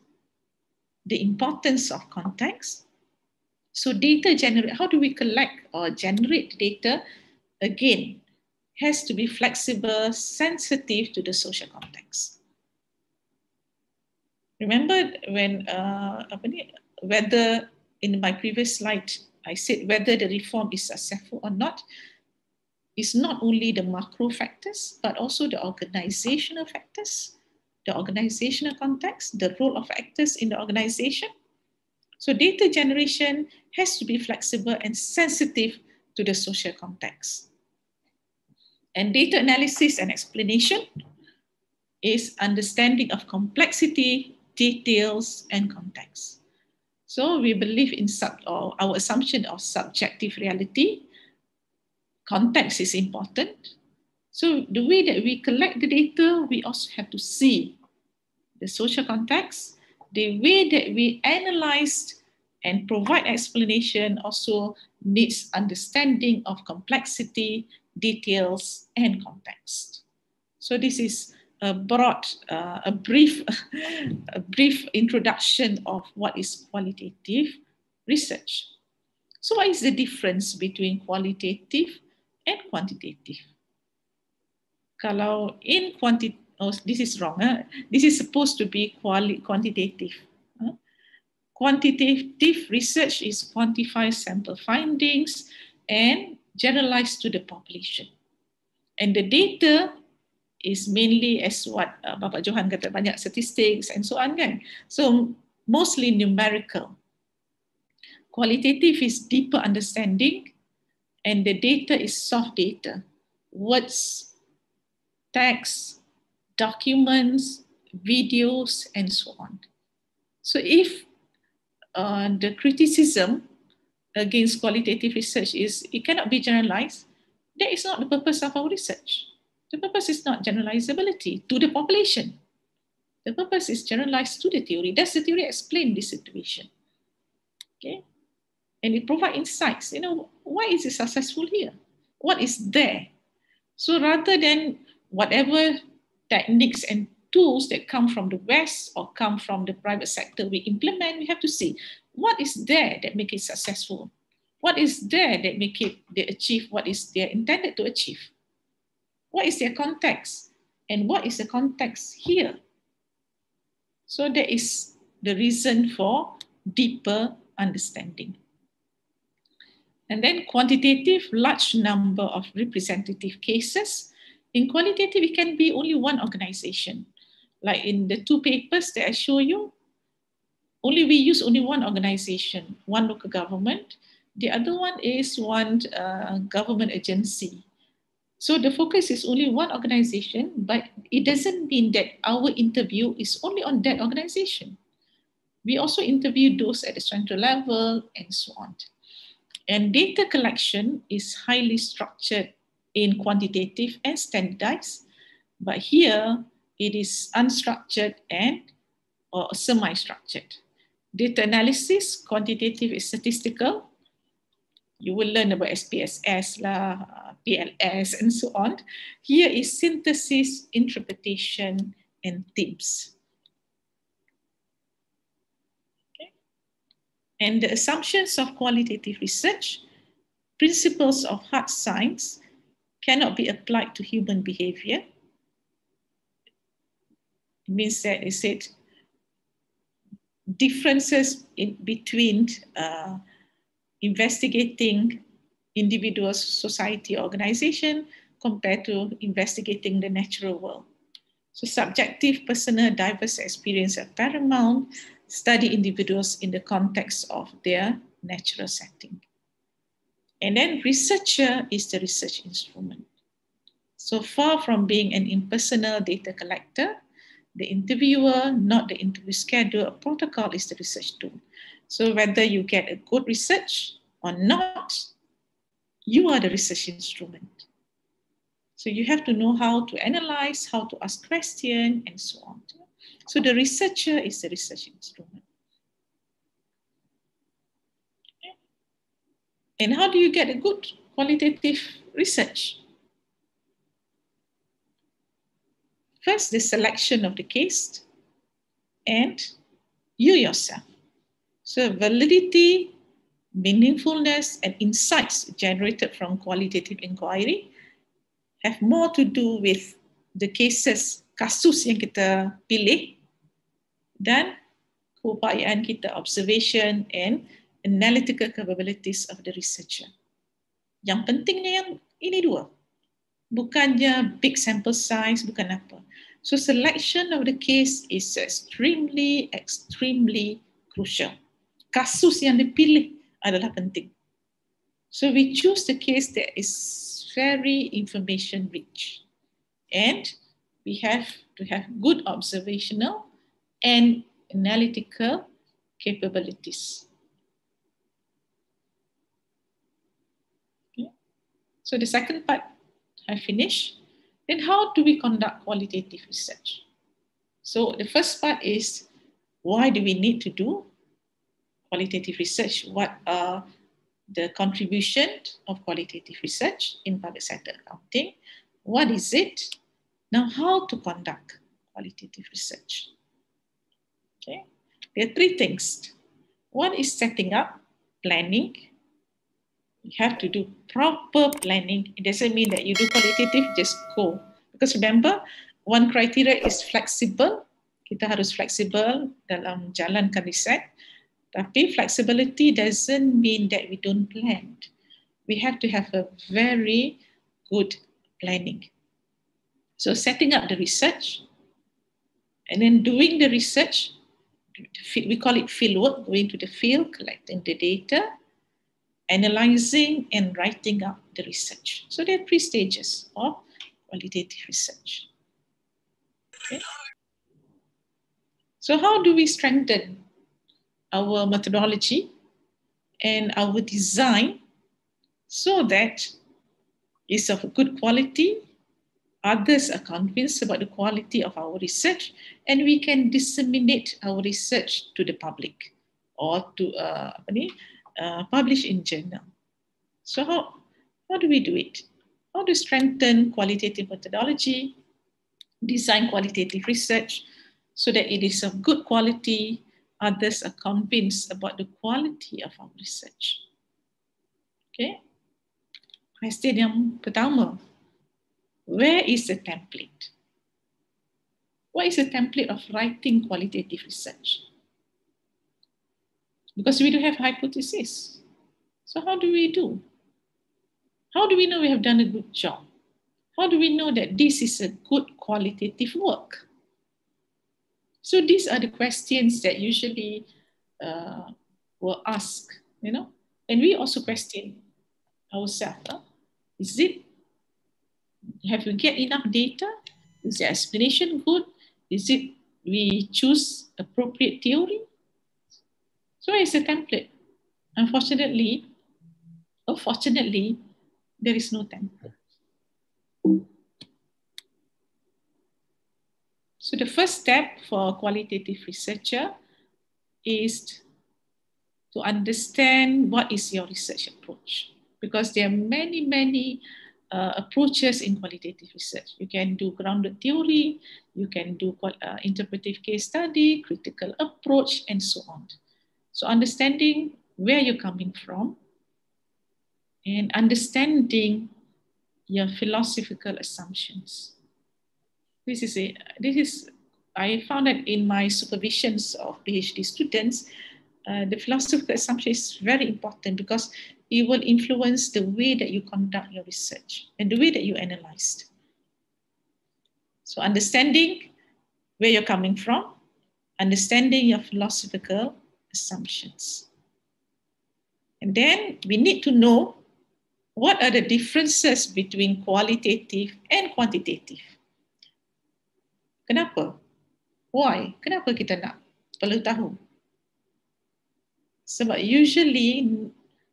the importance of context, so data how do we collect or generate data? Again, has to be flexible, sensitive to the social context. Remember when whether in my previous slide I said whether the reform is successful or not is not only the macro factors but also the organizational factors, the organizational context, the role of actors in the organization. So data generation has to be flexible and sensitive to the social context. And data analysis and explanation is understanding of complexity, details, and context. So we believe in our assumption of subjective reality. Context is important. So the way that we collect the data, we also have to see the social context. The way that we analyze and provide explanation also needs understanding of complexity, details, and context. So this is a brief introduction of what is qualitative research. So what is the difference between qualitative and quantitative? Kalau in oh, this is wrong. This is supposed to be quantitative. Quantitative research is quantify sample findings and generalize to the population. And the data is mainly as what Bapak Johan kata, banyak statistics and so on kan. So mostly numerical. Qualitative is deeper understanding, and the data is soft data. Words, text, documents, videos, and so on. So if the criticism against qualitative research is it cannot be generalized, that is not the purpose of our research. The purpose is not generalizability to the population. The purpose is generalized to the theory. Does the theory explain this situation? Okay, and it provides insights. You know, why is it successful here? What is there? So rather than whatever techniques and tools that come from the West or come from the private sector we implement, we have to see what is there that make it successful. What is there that make it they achieve what is they intended to achieve? What is their context? And what is the context here? So that is the reason for deeper understanding. And then quantitative, large number of representative cases. In qualitative, it can be only one organization. Like in the two papers that I show you, we use only one organization, one local government. The other one is one government agency. So the focus is only one organization, but it doesn't mean that our interview is only on that organization. We also interview those at the central level and so on. And data collection is highly structured in quantitative and standardized, but here it is unstructured and or semi-structured. Data analysis, quantitative is statistical. You will learn about SPSS, PLS, and so on. Here is synthesis, interpretation, and themes. Okay. And the assumptions of qualitative research, principles of hard science cannot be applied to human behavior. It means that it said differences in between investigating individuals, society, organization compared to investigating the natural world. So subjective, personal, diverse experience are paramount. Study individuals in the context of their natural setting. And then researcher is the research instrument. So far from being an impersonal data collector, the interviewer, not the interview schedule, a protocol is the research tool. So whether you get a good research or not, you are the research instrument. So you have to know how to analyze, how to ask questions, and so on. So the researcher is the research instrument. And how do you get a good qualitative research? First, the selection of the case and you yourself. So validity, meaningfulness, and insights generated from qualitative inquiry have more to do with the cases, kasus yang kita pilih, dan keupayaan kita, observation and analytical capabilities of the researcher. Yang pentingnya yang ini dua. Bukannya big sample size, bukan apa. So selection of the case is extremely crucial. Kasus yang dipilih adalah penting. So we choose the case that is very information rich. And we have to have good observational and analytical capabilities. Okay. So the second part I finished. Then how do we conduct qualitative research? So the first part is, why do we need to do qualitative research? What are the contributions of qualitative research in public sector accounting? What is it? Now, how to conduct qualitative research? Okay, there are three things. One is setting up, planning. You have to do proper planning. It doesn't mean that you do qualitative, just go. Because remember, one criteria is flexible. Kita harus fleksibel dalam jalankan riset. Tapi flexibility doesn't mean that we don't plan. We have to have a very good planning. So setting up the research and then doing the research, we call it field work, going to the field, collecting the data, analyzing and writing up the research. So there are 3 stages of qualitative research. Okay. So how do we strengthen our methodology and our design so that it's of good quality, others are convinced about the quality of our research, and we can disseminate our research to the public or to publish in journal. So how do we do it? How to strengthen qualitative methodology, design qualitative research so that it is of good quality, others are convinced about the quality of our research. Okay. Question yang pertama, where is the template? What is the template of writing qualitative research? Because we do have hypothesis. So how do we do? How do we know we have done a good job? How do we know that this is a good qualitative work? So these are the questions that usually were asked, and we also question ourselves. Have we get enough data? Is the explanation good? Is it we choose appropriate theory? So it's a template. Unfortunately, or fortunately, there is no template. So the first step for a qualitative researcher is to understand what is your research approach. Because there are many approaches in qualitative research. You can do grounded theory, you can do interpretive case study, critical approach, and so on. So understanding where you're coming from and understanding your philosophical assumptions. I found that in my supervisions of PhD students, the philosophical assumption is very important because it will influence the way that you conduct your research and the way that you analyze. So understanding where you're coming from, understanding your philosophical assumptions. And then we need to know what are the differences between qualitative and quantitative. Kenapa? Why? Kenapa kita perlu tahu? Sebab usually,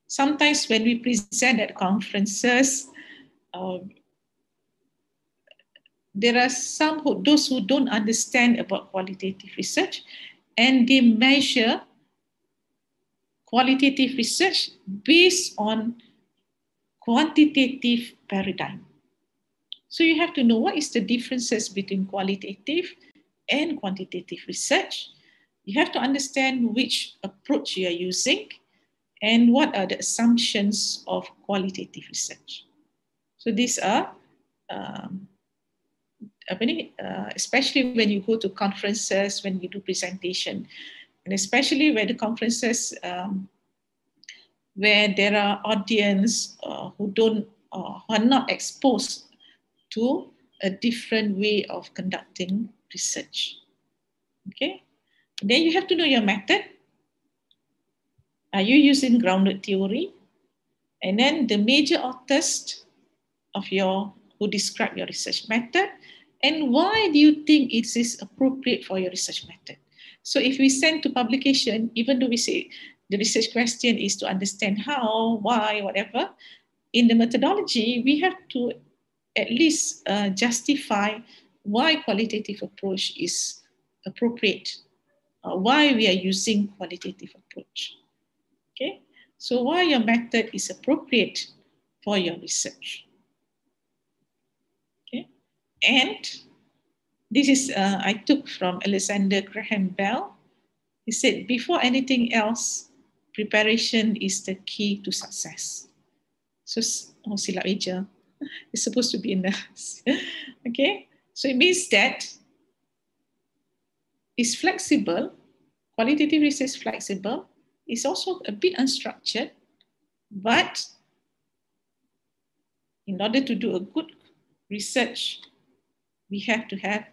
sometimes when we present at conferences, there are those who don't understand about qualitative research, and they measure qualitative research based on quantitative paradigm. So you have to know what is the differences between qualitative and quantitative research. You have to understand which approach you are using and what are the assumptions of qualitative research. So these are, especially when you go to conferences, when you do presentation, and especially when the conferences where there are audience who are not exposed to a different way of conducting research. Okay. Then you have to know your method. Are you using grounded theory? And then the major authors of who describe your research method, and why do you think it is appropriate for your research method? So if we send to publication, even though we say the research question is to understand how, why, whatever, in the methodology, we have to at least justify why qualitative approach is appropriate, why we are using qualitative approach. Okay, so why your method is appropriate for your research. Okay, and this is I took from Alexander Graham Bell. He said, before anything else, preparation is the key to success. So, silap eja. It's supposed to be in the, okay. So it means that it's flexible, qualitative research is flexible, it's also a bit unstructured, but in order to do a good research, we have to have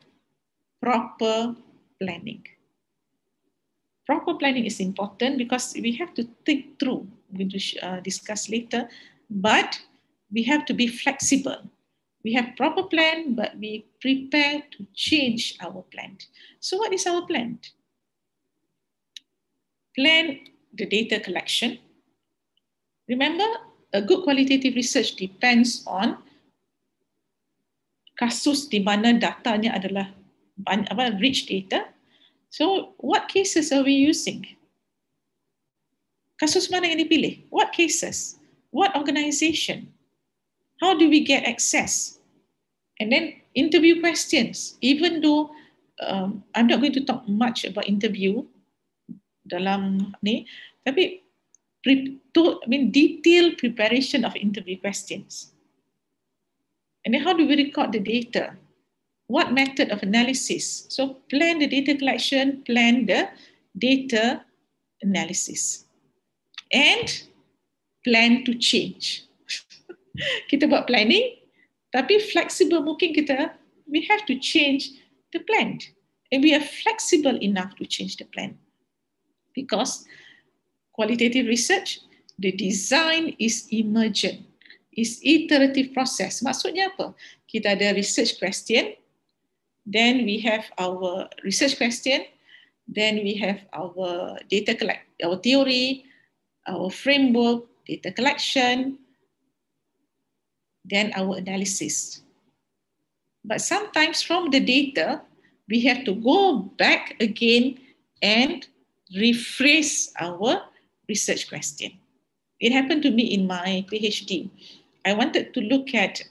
proper planning. Proper planning is important because we have to think through, we're going to discuss later, but we have to be flexible. We have proper plan, but we prepare to change our plan. So what is our plan? Plan the data collection. Remember, a good qualitative research depends on kasus di mana datanya adalah rich data. So what cases are we using? Kasus mana yang dipilih? What cases? What organization? How do we get access? And then interview questions. Even though I'm not going to talk much about interview dalam ni, tapi detailed preparation of interview questions. And then how do we record the data? What method of analysis? So plan the data collection, plan the data analysis. And plan to change. Kita buat planning, tapi flexible mungkin we have to change the plan. And we are flexible enough to change the plan. Because qualitative research, the design is emergent, is iterative process. Maksudnya apa? Kita ada research question, then we have our research question, then we have our our theory, our framework, data collection, then our analysis. But sometimes from the data, we have to go back again and rephrase our research question. It happened to me in my PhD. I wanted to look at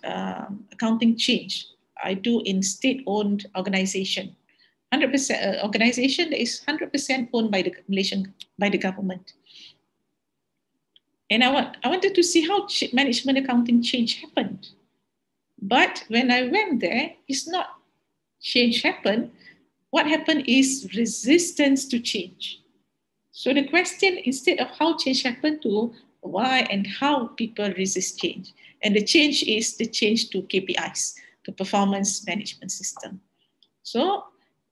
accounting change. I do in state-owned organization, 100% organization that is 100% owned by the government. And I wanted to see how management accounting change happened. But when I went there, it's not change happened. What happened is resistance to change. So the question, instead of how change happened, to why and how people resist change. And the change is the change to KPIs, to performance management system. So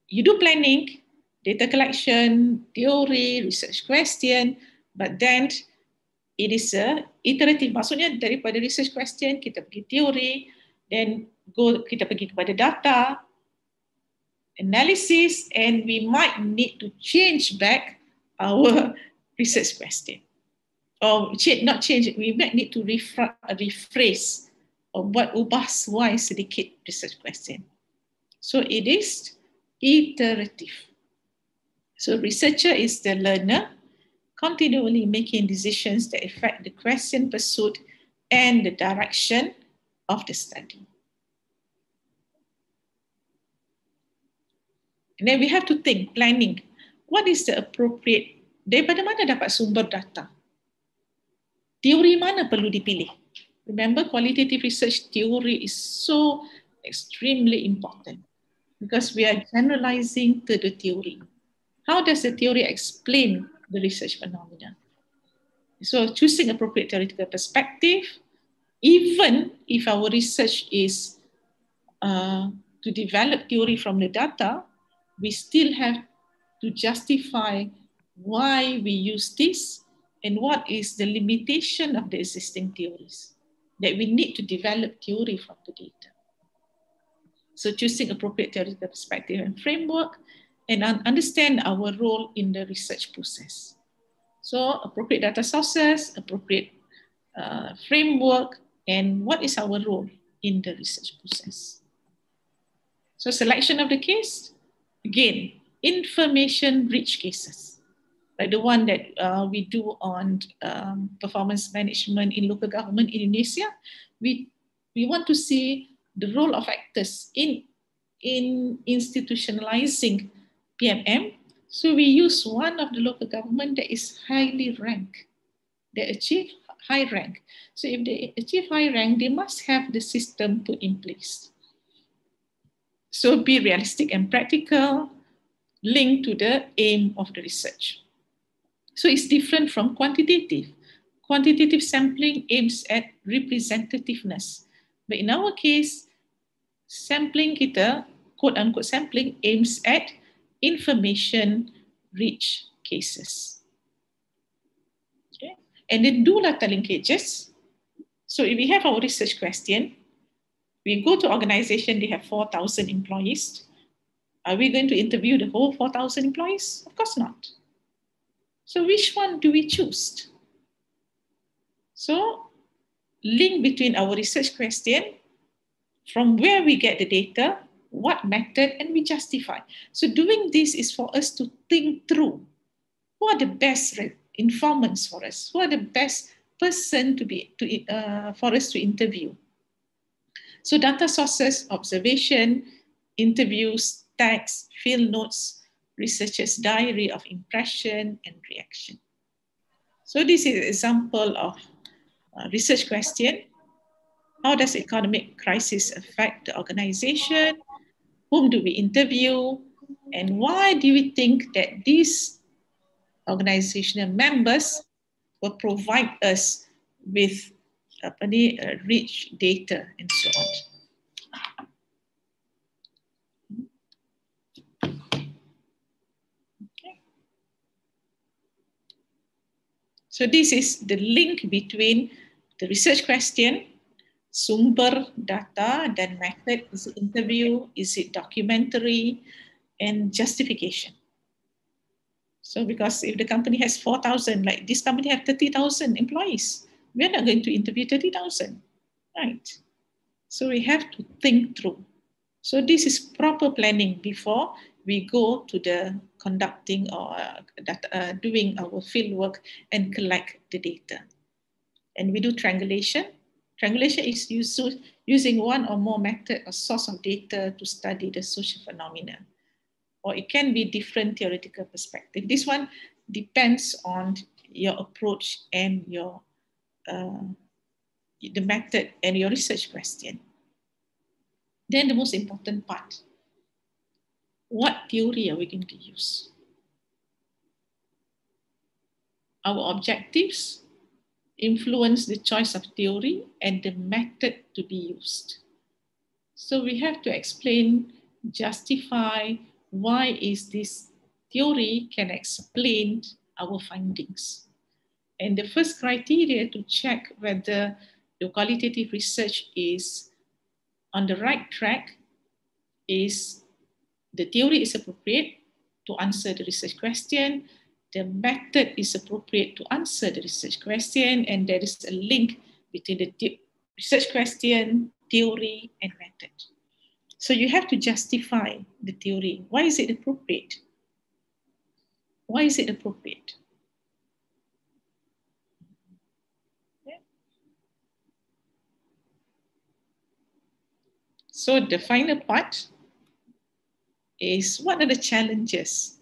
you do planning, data collection, theory, research question, but then it is a iterative. Maksudnya daripada research question, kita pergi theory, then kita pergi kepada data, analysis, and we might need to change back our research question. Or not change it, we might need to rephrase or ubah sedikit research question. So it is iterative. So researcher is the learner, continually making decisions that affect the question pursued and the direction of the study. And then we have to think, planning. What is the appropriate, daripada mana dapat sumber data? Teori mana perlu dipilih? Remember, qualitative research theory is so extremely important because we are generalizing to the theory. How does the theory explain the research phenomena? So choosing appropriate theoretical perspective, even if our research is to develop theory from the data, we still have to justify why we use this and what is the limitation of the existing theories, that we need to develop theory from the data. So choosing appropriate theoretical perspective and framework, and understand our role in the research process. So appropriate data sources, appropriate framework, and what is our role in the research process. So selection of the case, again, information-rich cases, like the one that we do on performance management in local government in Indonesia. We want to see the role of actors in institutionalizing PMM. So we use one of the local government that is highly ranked. They achieve high rank. So if they achieve high rank, they must have the system put in place. So be realistic and practical, linked to the aim of the research. So it's different from quantitative. Quantitative sampling aims at representativeness. But in our case, sampling kita, quote-unquote sampling, aims at information-rich cases. Okay. And then do data linkages. So if we have our research question, we go to organization, they have 4,000 employees. Are we going to interview the whole 4,000 employees? Of course not. So which one do we choose? So link between our research question, from where we get the data, what method, and we justify. So doing this is for us to think through who are the best informants for us, who are the best person for us to interview. So data sources, observation, interviews, text, field notes, researcher's diary of impression and reaction. So this is an example of a research question. How does economic crisis affect the organization? Whom do we interview? And why do we think that these organizational members will provide us with rich data and so on? Okay. So this is the link between the research question, sumber data, then method. Is it interview? Is it documentary? And justification. So because if the company has 4,000, like this company have 30,000 employees, we're not going to interview 30,000, right? So we have to think through. So this is proper planning before we go to the conducting or doing our field work and collect the data. And we do triangulation. Triangulation is using one or more method or source of data to study the social phenomena. Or it can be different theoretical perspective. This one depends on your approach and your the method and your research question. Then the most important part, what theory are we going to use? Our objectives influence the choice of theory and the method to be used. So we have to explain, justify, why is this theory can explain our findings. And the first criteria to check whether the qualitative research is on the right track is the theory is appropriate to answer the research question, the method is appropriate to answer the research question, and there is a link between the research question, theory, and method. So you have to justify the theory. Why is it appropriate? Why is it appropriate? Okay. So the final part is what are the challenges?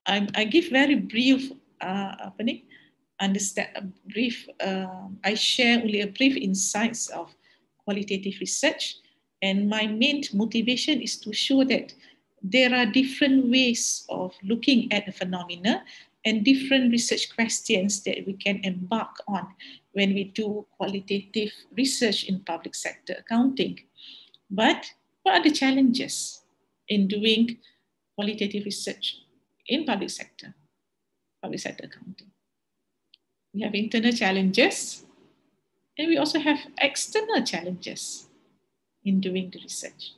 I give very brief, I share only a brief insights of qualitative research. And my main motivation is to show that there are different ways of looking at a phenomena and different research questions that we can embark on when we do qualitative research in public sector accounting. But what are the challenges in doing qualitative research in public sector accounting? We have internal challenges, and we also have external challenges in doing the research.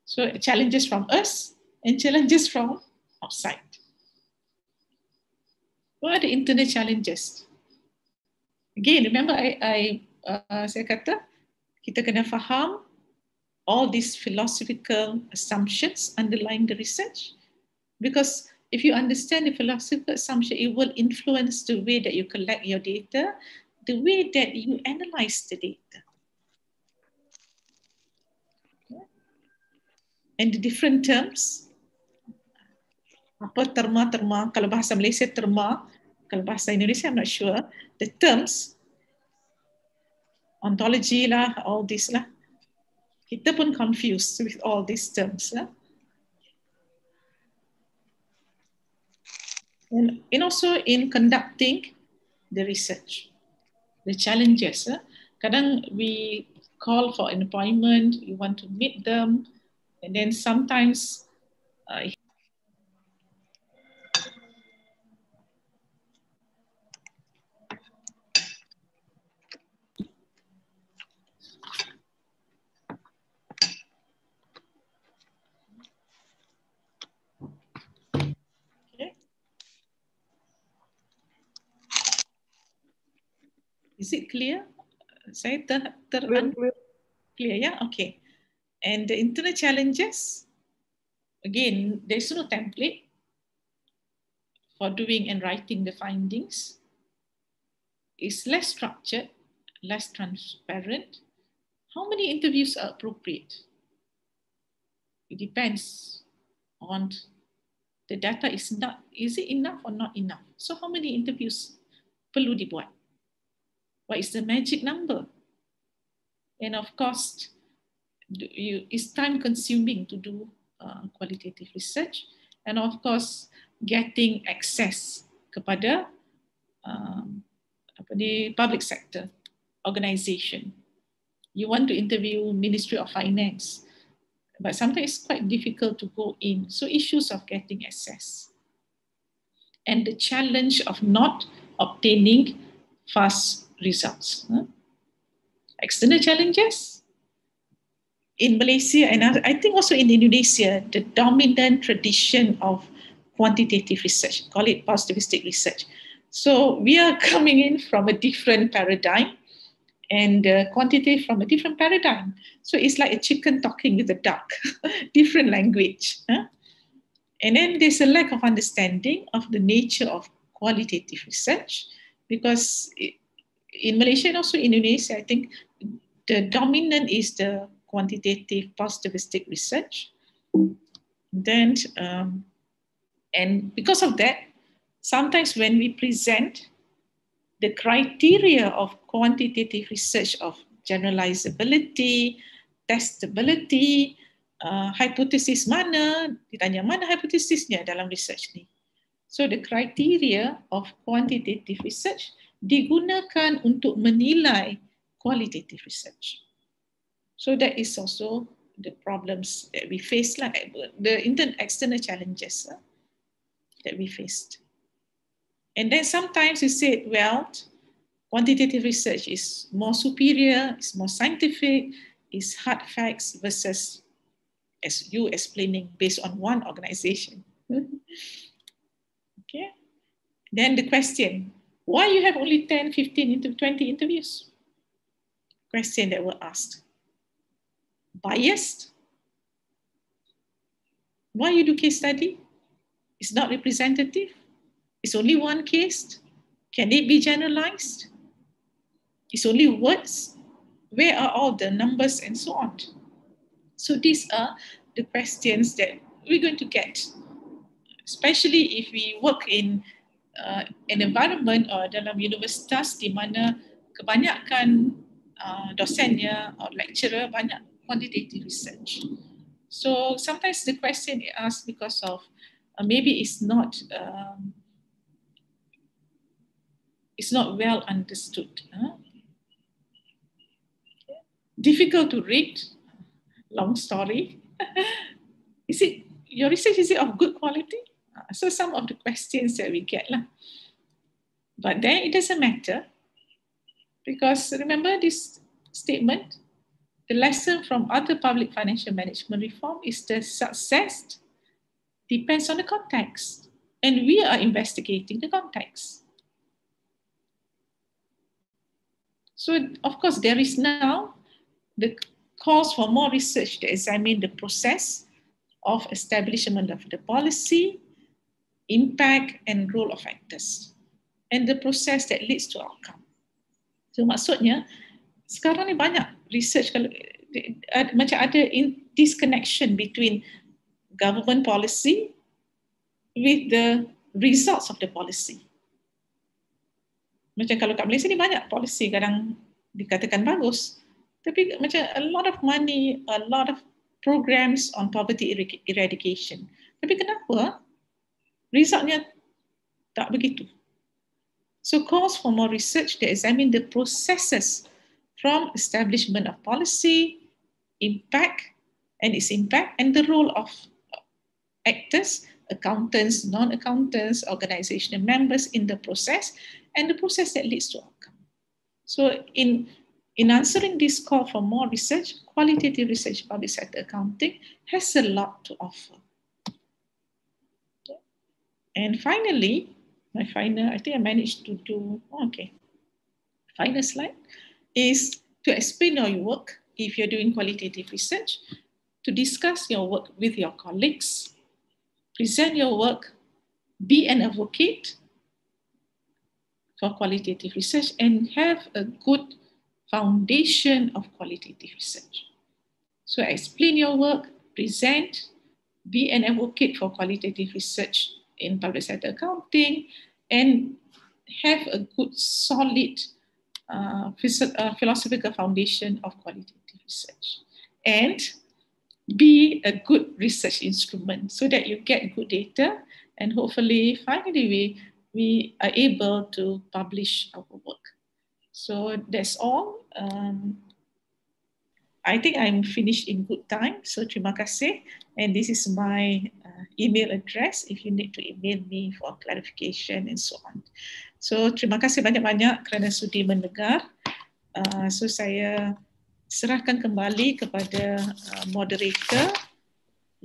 So challenges from us and challenges from outside. What are the internal challenges? Again, remember saya kata kita kena faham all these philosophical assumptions underlying the research, because if you understand the philosophical assumption, it will influence the way that you collect your data, the way that you analyze the data. And the different terms, apa terma, kalau bahasa Malaysia terma, kalau bahasa Indonesia I'm not sure, the terms, ontology lah, all this lah, Kita pun confused with all these terms. And also in conducting the research, the challenges. Kadang we call for an appointment, you want to meet them, and then sometimes is it clear? Saya clear, yeah? Okay. And the internal challenges, again, there's no template for doing and writing the findings. It's less structured, less transparent. How many interviews are appropriate? It depends on the data is it enough or not enough? So how many interviews perlu dibuat? What is the magic number? And of course, it's time consuming to do qualitative research. And of course, getting access kepada the public sector organization. You want to interview Ministry of Finance, but sometimes it's quite difficult to go in. So issues of getting access. And the challenge of not obtaining fast results. External challenges. In Malaysia, and I think also in Indonesia, the dominant tradition of quantitative research, call it positivistic research. So we are coming in from a different paradigm and quantitative from a different paradigm. So it's like a chicken talking with a duck, different language. And then there's a lack of understanding of the nature of qualitative research, because in Malaysia and also in Indonesia, I think the dominant is the quantitative positivistic research. Then, and because of that, sometimes when we present the criteria of quantitative research of generalizability, testability, hypothesis mana, ditanya mana hypothesisnya dalam research ni. So the criteria of quantitative research digunakan untuk menilai qualitative research. So that is also the problems that we face, like the external challenges that we faced. And then sometimes you say, well, quantitative research is more superior, it's more scientific, it's hard facts versus, as you explaining, based on one organization. Okay. Then the question, why you have only 10, 15, 20 interviews? Question that were asked. Biased? Why you do case study? It's not representative. It's only one case. Can it be generalized? It's only words. Where are all the numbers and so on? So these are the questions that we're going to get, especially if we work in an environment or dalam universitas di mana kebanyakan dosennya or lecturer banyak quantitative research. So sometimes the question is asked because of maybe it's not well understood. Difficult to read, long story. Is it your research, is it of good quality? So some of the questions that we get lah. But then it doesn't matter, because remember this statement, the lesson from other public financial management reform is the success depends on the context, and we are investigating the context. So of course there is now the calls for more research to examine the process of establishment of the policy, impact and role of factors, and the process that leads to outcome. So maksudnya sekarang ni banyak research kalau macam ada disconnection between government policy with the results of the policy. Macam kalau kat Malaysia ni banyak policy kadang dikatakan bagus, Tapi macam a lot of money, a lot of programs on poverty eradication. Tapi kenapa resultnya tak begitu? So calls for more research that examine the processes from establishment of policy, impact, and its impact, and the role of actors, accountants, non-accountants, organizational members in the process, and the process that leads to outcome. So in answering this call for more research, qualitative research public sector accounting has a lot to offer. And finally, I think I managed to do, final slide, is to explain your work if you're doing qualitative research, to discuss your work with your colleagues, present your work, be an advocate for qualitative research, and have a good foundation of qualitative research. So explain your work, present, be an advocate for qualitative research in public sector accounting, and have a good, solid philosophical foundation of qualitative research. And be a good research instrument so that you get good data, and hopefully, finally, we are able to publish our work. So that's all. I think I'm finished in good time. So terima kasih. And this is my email address if you need to email me for clarification and so on. So terima kasih banyak-banyak kerana sudi mendengar. So saya serahkan kembali kepada moderator,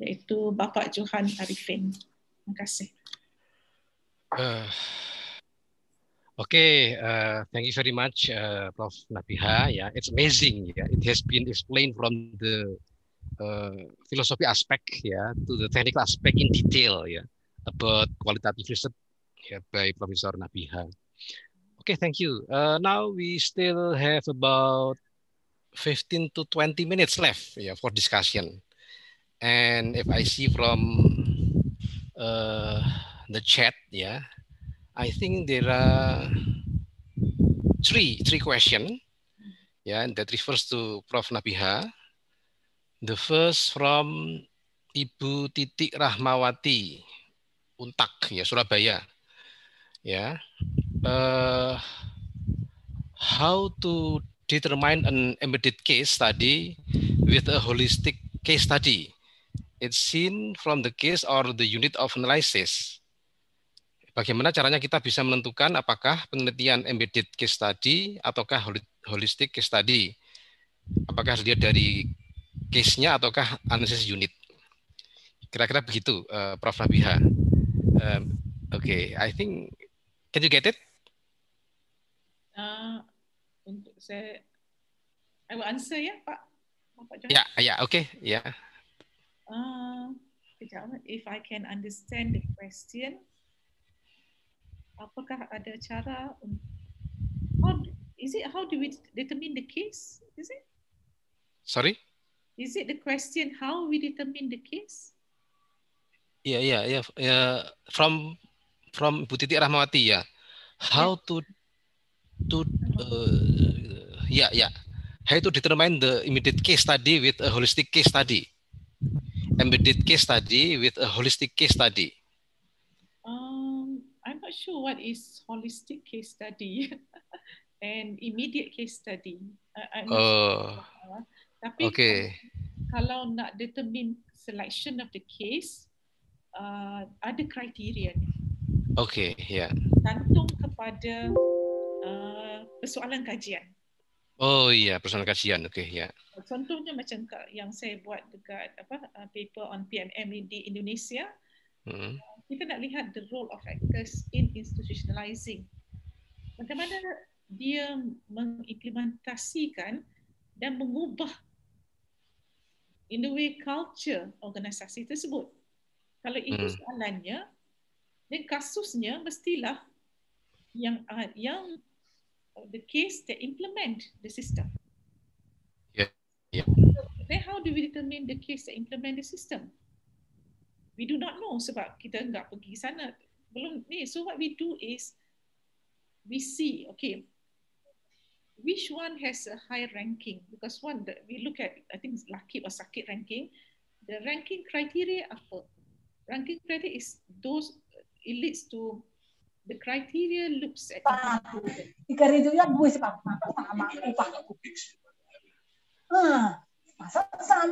iaitu Bapak Johan Arifin. Terima kasih. Okay, thank you very much, Prof. Nabiha. Yeah, it's amazing. Yeah, it has been explained from the philosophy aspect, yeah, to the technical aspect in detail, yeah, about qualitative research, yeah, by Professor Nabiha. Okay, thank you. Now we still have about 15 to 20 minutes left, yeah, for discussion. And if I see from the chat, yeah, I think there are three questions, yeah, and that refers to Prof. Nabiha. The first from Ibu Titik Rahmawati, Untak, ya, Surabaya. Yeah, how to determine an embedded case study with a holistic case study? It's seen from the case or the unit of analysis. Bagaimana caranya kita bisa menentukan apakah penelitian embedded case study ataukah holistic case study? Apakah dilihat dari case-nya ataukah analisis unit? Kira-kira begitu, Prof. Nabiha. Okay, I think, can you get it? Untuk saya, I will answer ya, Pak Johan. Yeah, okay, yeah. If I can understand the question, apakah ada cara how do we determine the case? Is it? Sorry? Is it the question how we determine the case? Yeah. From Ibu Titik Rahmawati, yeah. How to how to determine the immediate case study with a holistic case study? Embedded case study with a holistic case study. I'm not sure what is holistic case study and immediate case study. I'm not sure. Tapi okay. Kalau nak determine selection of the case, ada kriteria. Okay, yeah. Gantung kepada persoalan kajian. Oh iya, persoalan kajian, okay, ya. Contohnya macam yang saya buat dekat paper on PMM di Indonesia. Kita nak lihat the role of actors in institutionalizing. Bagaimana dia mengimplementasikan dan mengubah in the way culture organisasi tersebut. Kalau itu soalannya, dan kasusnya mestilah yang the case that implement the system. Yeah. Then how do we determine the case that implement the system? We do not know sebab kita enggak pergi sana. Belum ni. So what we do is we see, okay, which one has a high ranking? Because one that we look at, I think it's LAKIP or SAKIP ranking. The ranking criteria apa? Ranking criteria is those, it leads to, the criteria looks at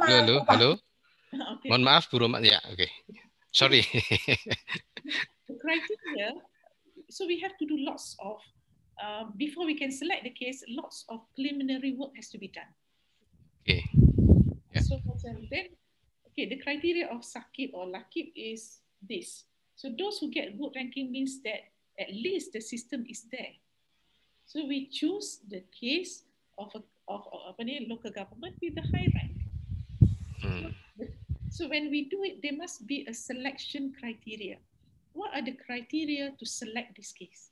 Halo, halo. Okay. Mohon maaf Bu Roma. Ya, oke. Sorry. The criteria, so we have to do lots of, before we can select the case, lots of preliminary work has to be done. Okay. Yeah. So then, okay, the criteria of SAKIP or LAKIP is this. So those who get good ranking means that at least the system is there. So we choose the case of local government with the high rank. So when we do it, there must be a selection criteria. What are the criteria to select this case?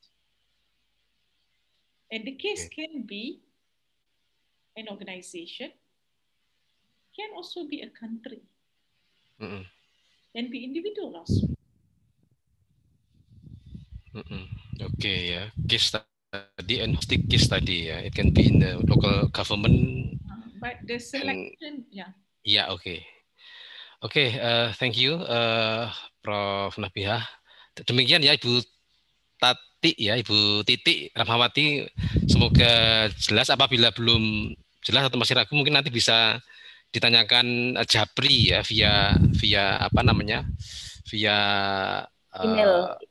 And the case can be an organization, can also be a country, can be individual also. Okay, yeah. Case study and holistic case study. Yeah, it can be in the local government. But the selection, yeah. Yeah, okay. Oke, thank you, Prof. Nabihah. Demikian ya Ibu Tati, ya Ibu Titik Rahmawati. Semoga jelas. Apabila belum jelas atau masih ragu, mungkin nanti bisa ditanyakan Japri ya via apa namanya, via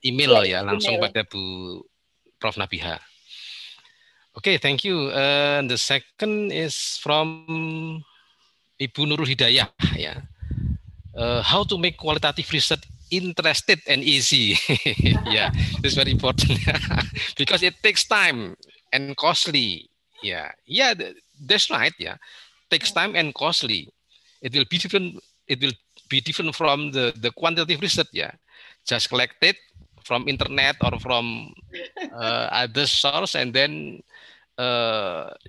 email ya langsung pada Bu Prof. Nabihah. Oke, thank you. The second is from Ibu Nurul Hidayah ya. How to make qualitative research interested and easy. Yeah, it's very important because it takes time and costly. Yeah, that's right. Yeah, takes time and costly. It will be different. It will be different from the quantitative research. Yeah, just collected from internet or from other source and then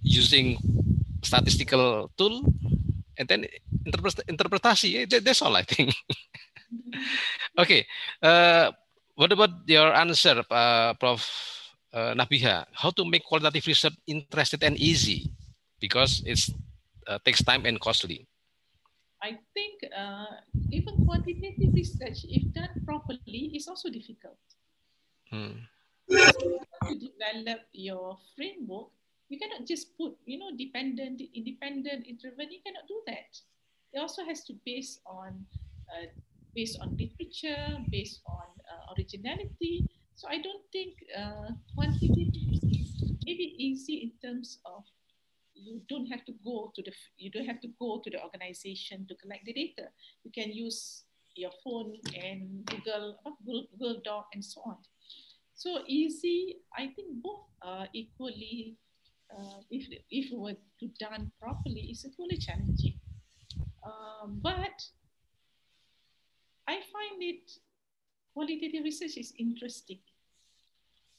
using statistical tool. And then interpretasi, that's all I think. Okay, what about your answer, Prof. Nabihah? How to make qualitative research interested and easy? Because it takes time and costly. I think even quantitative research, if done properly, is also difficult. Because to develop your framework, you cannot just put, dependent, independent, intervened. You cannot do that. It also has to based on literature, based on originality. So I don't think quantitative is maybe easy in terms of you don't have to go to the organization to collect the data. You can use your phone and Google Doc and so on. So easy, I think both are equally, if it were to done properly, it's equally challenging. But I find qualitative research is interesting.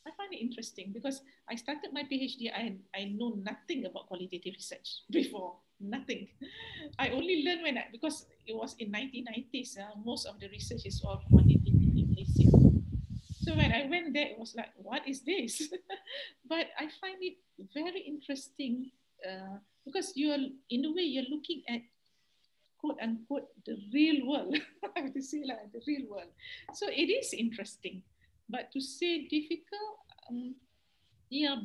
I find it interesting because I started my PhD, I know nothing about qualitative research before, nothing. I only learned because it was in 1990s, most of the research is all quantitative in Malaysia. So when I went there, it was like, what is this? But I find it very interesting because in a way, you're looking at quote unquote the real world. I have to say like the real world. So it is interesting, but to say difficult,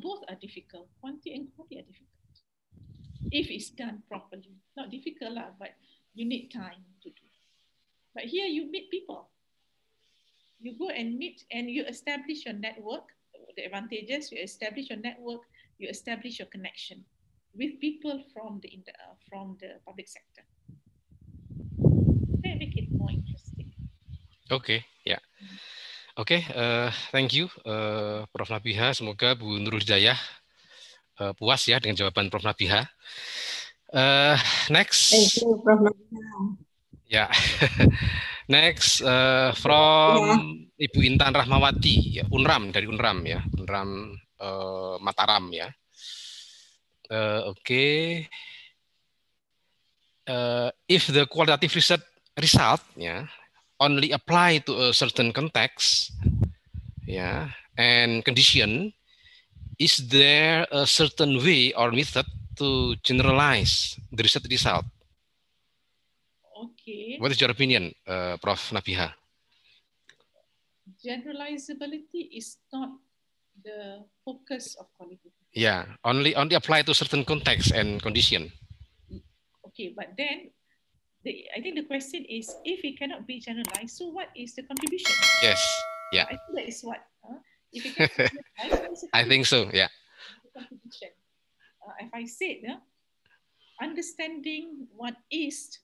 both are difficult. Quantity and quality are difficult if it's done properly. Not difficult lah, but you need time to do. But here you meet people. You go and meet and you establish your network. The advantages, you establish your network, you establish your connection with people from the public sector. That make it more interesting. Okay, ya. Oke, thank you, Prof. Nabihah. Semoga Bu Nurul Hidayah puas ya dengan jawaban Prof. Nabihah. Next. Thank you, Prof. Nabihah. Ya, next from Ibu Intan Rahmawati, ya, Unram dari Unram ya, Unram Mataram ya. Oke. If the qualitative research result only apply to a certain context and condition, is there a certain way or method to generalize the research result? Okay. What is your opinion, Prof. Nabiha? Generalizability is not the focus of qualitative. Yeah, only apply to certain context and condition. Okay, but then I think the question is, if it cannot be generalized, so what is the contribution? Yes. Yeah. I think that is what. If it cannot be generalized, I think so. Yeah. The contribution. If I said, understanding what is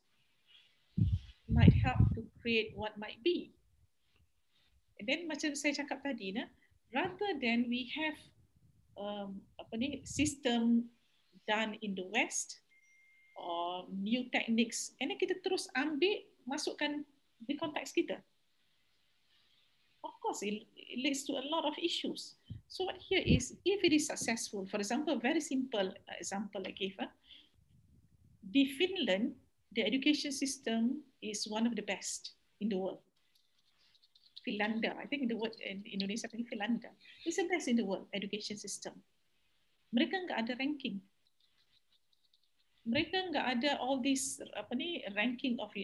might help to create what might be. And then macam saya cakap tadi, rather than we have system done in the West or new techniques, and then kita terus ambil, masukkan di konteks kita. Of course, it leads to a lot of issues. So what here is, if it is successful, for example, very simple example I gave, di Finland, the education system is one of the best in the world. Finlanda, I think the word in Indonesia, Finlanda, is the best in the world education system. Mereka nggak ada ranking. Mereka nggak ada all this ranking of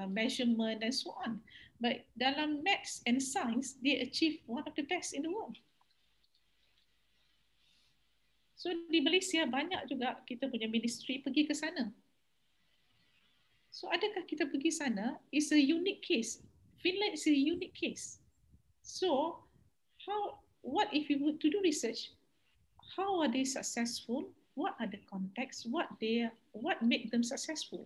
measurement and so on. But dalam maths and science, they achieve one of the best in the world. So di Malaysia banyak juga kita punya ministry pergi ke sana. So adakah kita pergi sana? It's a unique case. Finland is a unique case. So what if you were to do research? How are they successful? What are the contexts? What make them successful?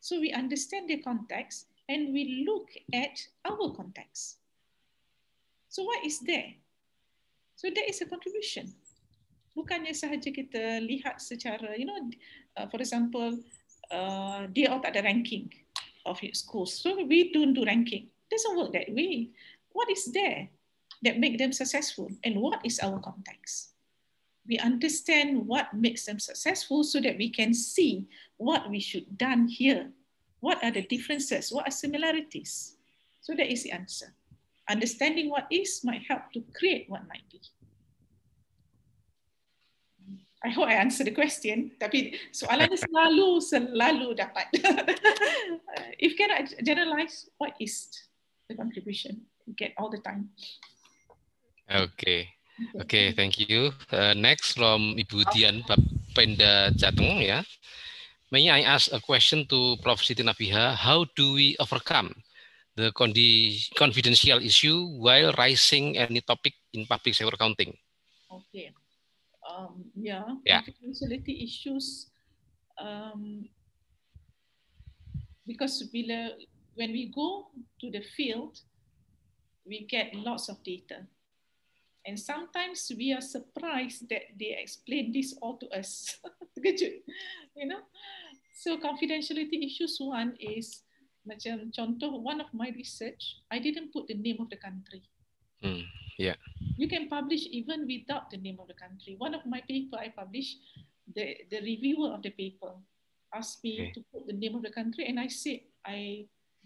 So we understand their context and we look at our context. So what is there? So there is a contribution. Bukannya sahaja kita lihat secara, for example, dia tak ada ranking of schools. So we don't do ranking. It doesn't work that way. What is there that make them successful? And what is our context? We understand what makes them successful so that we can see what we should done here. What are the differences? What are similarities? So that is the answer. Understanding what is might help to create what might be. I hope I answer the question. Tapi soalannya selalu dapat. If cannot generalize, what is the contribution? You get all the time. Okay. Okay, thank you. Next from Ibu Dian Penda Jateng, ya. May I ask a question to Prof. Siti Nabiha? How do we overcome the confidential issue while raising any topic in public sector accounting? Okay. Confidentiality issues. Because when we go to the field, we get lots of data. And sometimes we are surprised that they explain this all to us. So confidentiality issues, one is, macam contoh, one of my research, I didn't put the name of the country. Yeah. You can publish even without the name of the country. One of my paper I published, the reviewer of the paper asked me to put the name of the country, and I said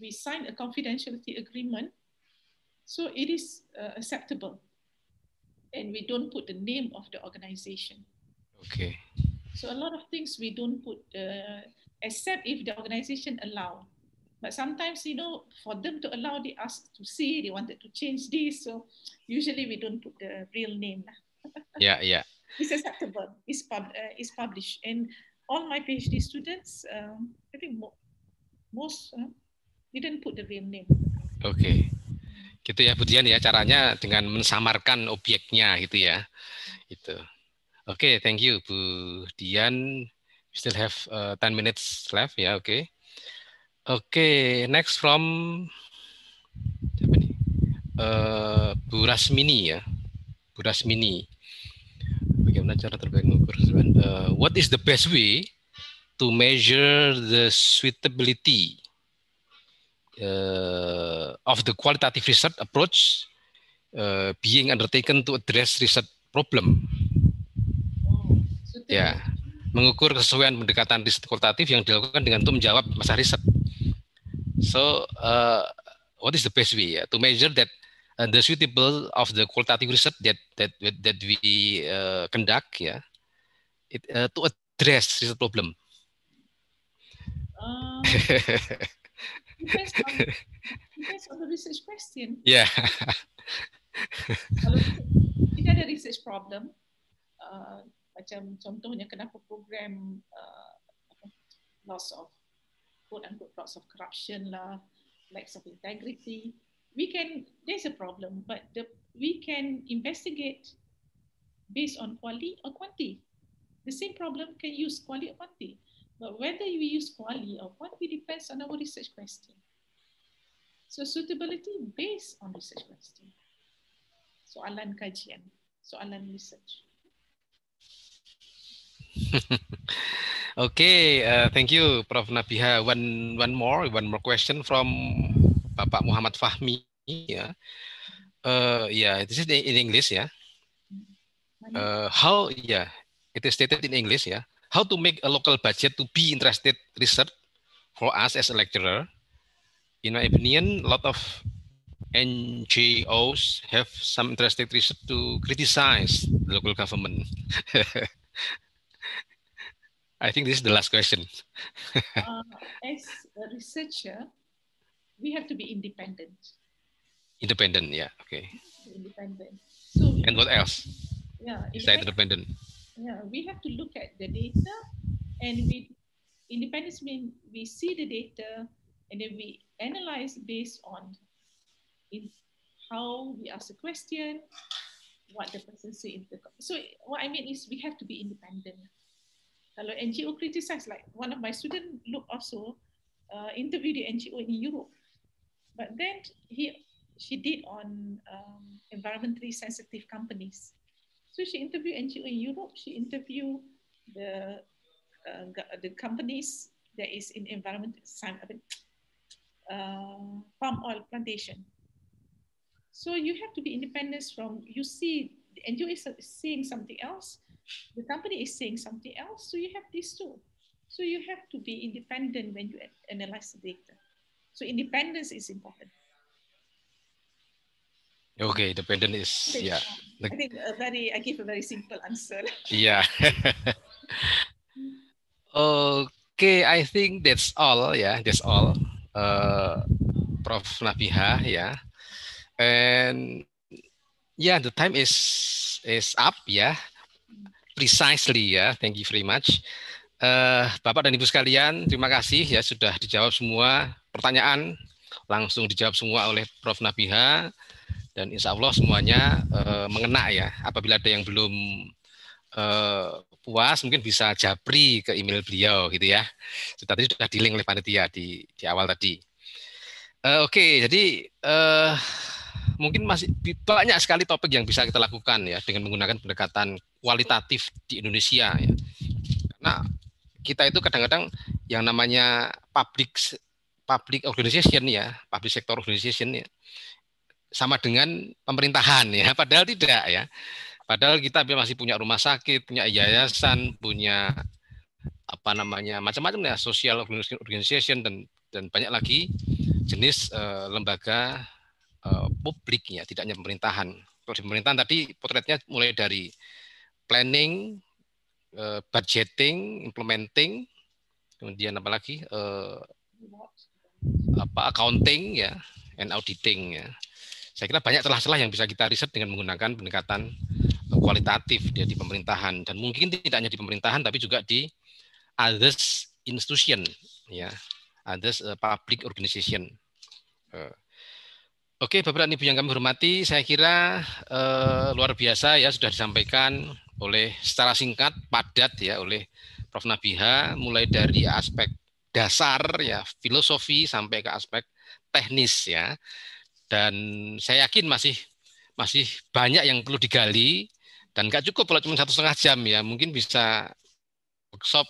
we signed a confidentiality agreement, so it is acceptable. And we don't put the name of the organization. Okay. So a lot of things we don't put, except if the organization allow. But sometimes, for them to allow, they ask to see, they wanted to change this. So usually we don't put the real name. Yeah. It's acceptable. It's published. And all my PhD students, I think most didn't put the real name. Okay. Gitu ya Bu Dian ya, caranya dengan mensamarkan objeknya gitu ya. Itu. Oke, thank you Bu Dian. We still have 10 minutes left ya, oke. Oke, next from siapa nih? Bu Rasmini ya. Bu Rasmini. Bagaimana cara terbaik mengukur what is the best way to measure the suitability of the qualitative research approach being undertaken to address research problem? Ya, mengukur kesesuaian pendekatan riset kualitatif yang dilakukan dengan untuk menjawab masalah riset. So, what is the best way to measure that the suitable of the qualitative research that we conduct, yeah, to address this problem. Depends on the research question. Yeah. Kalau kita ada research problem, macam contohnya kenapa program loss of quote-unquote loss of corruption lah, lack of integrity, there's a problem, but we can investigate based on quality or quantity. The same problem can use quality or quantity, but whether we use quality or quantity depends on our research question. So suitability based on research question. Soalan kajian, soalan research. Okay, thank you, Prof. Nabiha. One more question from Bapak Muhammad Fahmi. Yeah, this is in English. Yeah, how? Yeah, it is stated in English. Yeah, how to make a local budget to be interested research for us as a lecturer? In my opinion, a lot of NGOs have some interested research to criticize the local government. I think this is the last question. As a researcher, we have to be independent. Independent, yeah, okay. Independent. So, and what else? Yeah, independent. Yeah, we have to look at the data, and independence means we see the data, and then we analyze based on how we ask a question, what the person say. So what I mean is we have to be independent. Kalau NGO criticize, like one of my students also interviewed the NGO in Europe, but then she did on environmentally sensitive companies. So she interviewed NGO in Europe. She interviewed the companies that is in palm oil plantation. So you have to be independent from, you see, the NGO is saying something else, the company is saying something else, so you have these two. So you have to be independent when you analyze the data. So independence is important. Okay, independent is, yeah. I think I give a very simple answer. Yeah. Okay, I think that's all, yeah, that's all. Prof. Nabiha, yeah. And yeah, the time is up, ya. Precisely, ya. Thank you very much. Bapak dan Ibu sekalian, terima kasih ya sudah dijawab semua pertanyaan, langsung dijawab semua oleh Prof. Nabiha, dan insya Allah semuanya mengena ya. Apabila ada yang belum puas, mungkin bisa japri ke email beliau gitu ya. Tadi sudah di-link oleh panitia di awal tadi. Oke, jadi mungkin masih banyak sekali topik yang bisa kita lakukan ya dengan menggunakan pendekatan kualitatif di Indonesia ya. Karena kita itu kadang-kadang yang namanya public organization ya, public sector organization ya, sama dengan pemerintahan ya, padahal tidak ya. Padahal kita masih punya rumah sakit, punya yayasan, punya apa namanya macam-macam ya, social organization dan banyak lagi jenis lembaga publik ya, tidak hanya pemerintahan. Kalau di pemerintahan tadi potretnya mulai dari planning, budgeting, implementing, kemudian apa lagi accounting ya, and auditing ya. Saya kira banyak celah-celah yang bisa kita riset dengan menggunakan pendekatan kualitatif di pemerintahan, dan mungkin tidak hanya di pemerintahan tapi juga di others institution ya, others public organization. Oke, Bapak dan Ibu yang kami hormati, saya kira luar biasa ya sudah disampaikan secara singkat, padat ya oleh Prof. Nabiha, mulai dari aspek dasar ya, filosofi sampai ke aspek teknis ya. Dan saya yakin masih banyak yang perlu digali, dan nggak cukup kalau cuma 1,5 jam ya, mungkin bisa workshop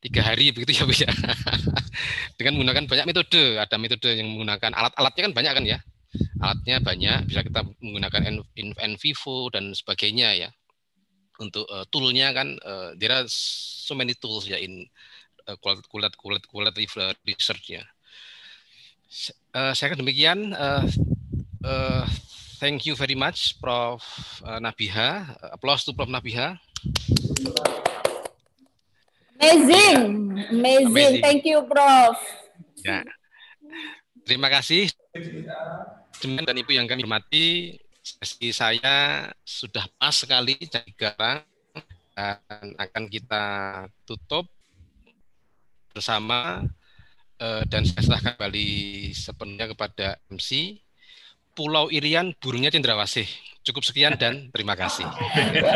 3 hari begitu ya Bu ya. Dengan menggunakan banyak metode, ada metode yang menggunakan alat-alatnya kan banyak kan ya. Alatnya banyak, bisa kita menggunakan in vivo dan sebagainya ya. Untuk toolnya kan there are so many tools ya in qualitative research ya. Saya kira demikian. Thank you very much, Prof. Nabiha. Applause to Prof. Nabiha. Amazing. Amazing. Thank you, Prof. Ya. Terima kasih teman dan Ibu yang kami hormati. Sesi saya sudah pas sekali jadi garang dan akan kita tutup bersama dan saya serahkan kembali sepenuhnya kepada MC. Pulau Irian, burungnya cendrawasih. Cukup sekian dan terima kasih.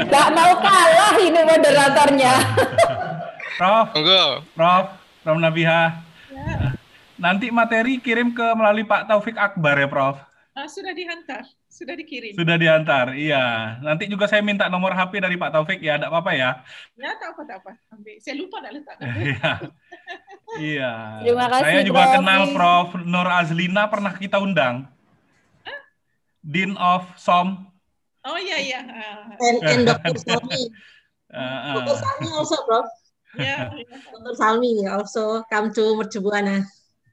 Nggak mau kalah ini moderatornya. Prof, Monggo. Prof Nabiha. Ya. Nanti materi kirim ke melalui Pak Taufik Akbar ya, Prof. Sudah dihantar, sudah dikirim. Sudah diantar, iya. Nanti juga saya minta nomor HP dari Pak Taufik ya, tidak apa-apa ya? Ya, tak apa. Ambil. Saya lupa nak letak. Iya. Terima kasih, Saya juga Prof. kenal Prof. Nur Azlina, pernah kita undang. Dean of SOM. Oh iya. And Dr. Salmi. Dr. Salmi also, Prof. Ya. Dr. Salmi also come to Mercu Buana.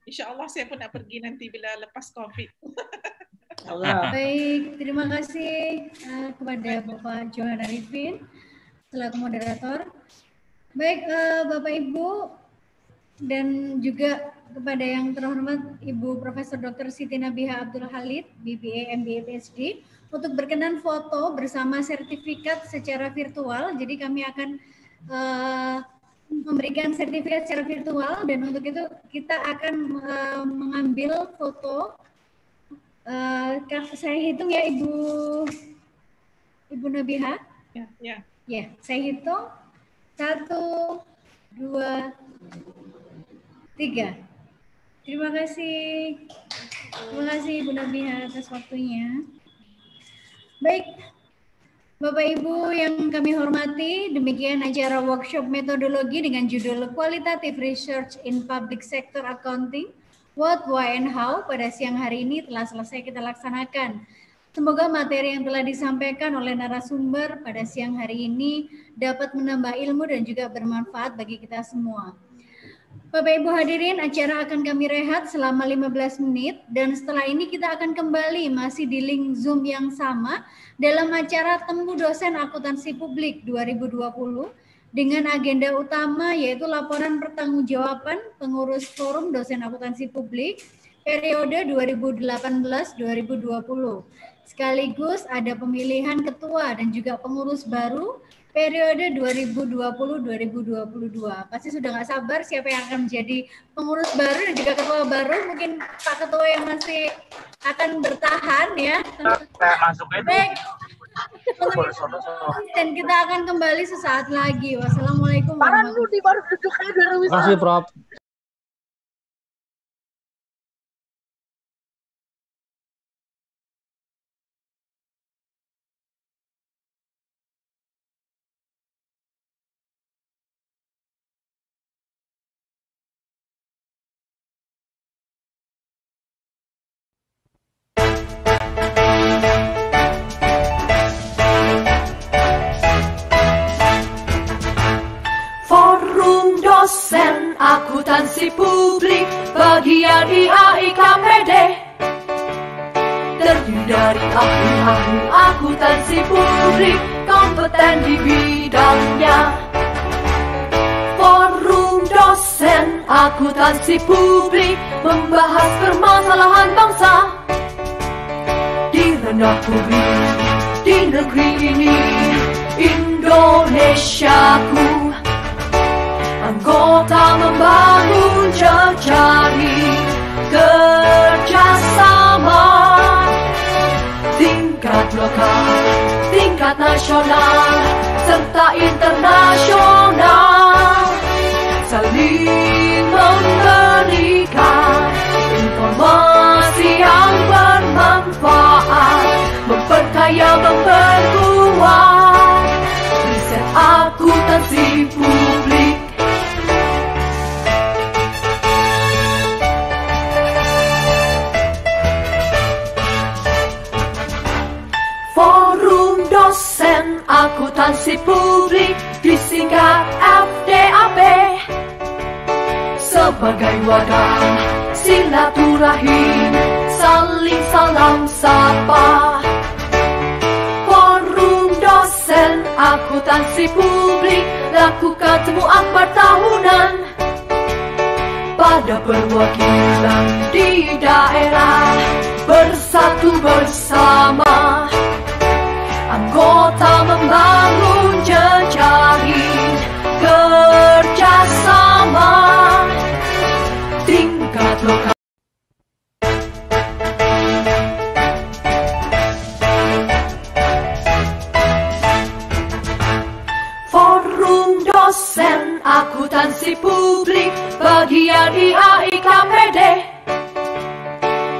Insya Allah saya pun nak pergi nanti bila lepas COVID. Baik, terima kasih kepada Bapak Johan Arifin selaku moderator. Baik, Bapak Ibu dan juga kepada yang terhormat Ibu Profesor Dr. Siti Nabiha Abdul Halid, BBA, MBA, PhD, untuk berkenan foto bersama sertifikat secara virtual. Jadi kami akan memberikan sertifikat secara virtual dan untuk itu kita akan mengambil foto. Saya hitung ya Ibu Nabiha. Ya, saya hitung 1, 2, 3. Terima kasih Ibu Nabiha atas waktunya. Baik, Bapak Ibu yang kami hormati, demikian acara workshop metodologi dengan judul Qualitative Research in Public Sector Accounting, What, Why, and How pada siang hari ini telah selesai kita laksanakan. Semoga materi yang telah disampaikan oleh narasumber pada siang hari ini dapat menambah ilmu dan juga bermanfaat bagi kita semua. Bapak Ibu hadirin, acara akan kami rehat selama 15 menit dan setelah ini kita akan kembali masih di link Zoom yang sama dalam acara Temu Dosen Akuntansi Publik 2020 dengan agenda utama yaitu laporan pertanggungjawaban pengurus Forum Dosen Akuntansi Publik periode 2018-2020. Sekaligus ada pemilihan ketua dan juga pengurus baru periode 2020-2022. Pasti sudah nggak sabar siapa yang akan menjadi pengurus baru dan juga ketua baru. Mungkin Pak Ketua yang masih akan bertahan ya. Baik. Dan kita akan kembali sesaat lagi. Wassalamualaikum warahmatullahi wabarakatuh. Terima kasih, Prof. Dosen akuntansi publik bagian IAIKPD terdiri dari ahli-ahli akuntansi publik kompeten di bidangnya. Forum dosen akuntansi publik membahas permasalahan bangsa di ranah publik di negeri ini Indonesiaku. Anggota membangun jejaring kerjasama tingkat lokal, tingkat nasional, serta internasional, saling memberikan informasi yang bermanfaat, memperkaya, memperkuat riset akuntansi publik. Forum dosen akuntansi publik disingkat FDAP sebagai wadah silaturahim saling salam sapa. Forum dosen akuntansi publik lakukan temu akbar tahunan pada perwakilan di daerah, bersatu bersama. Anggota membangun jejaring kerjasama tingkat lokal. Forum dosen akuntansi publik bagian IAIKPD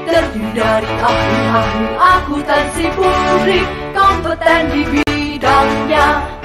terdiri dari ahli-ahli akuntansi publik kompeten di bidangnya.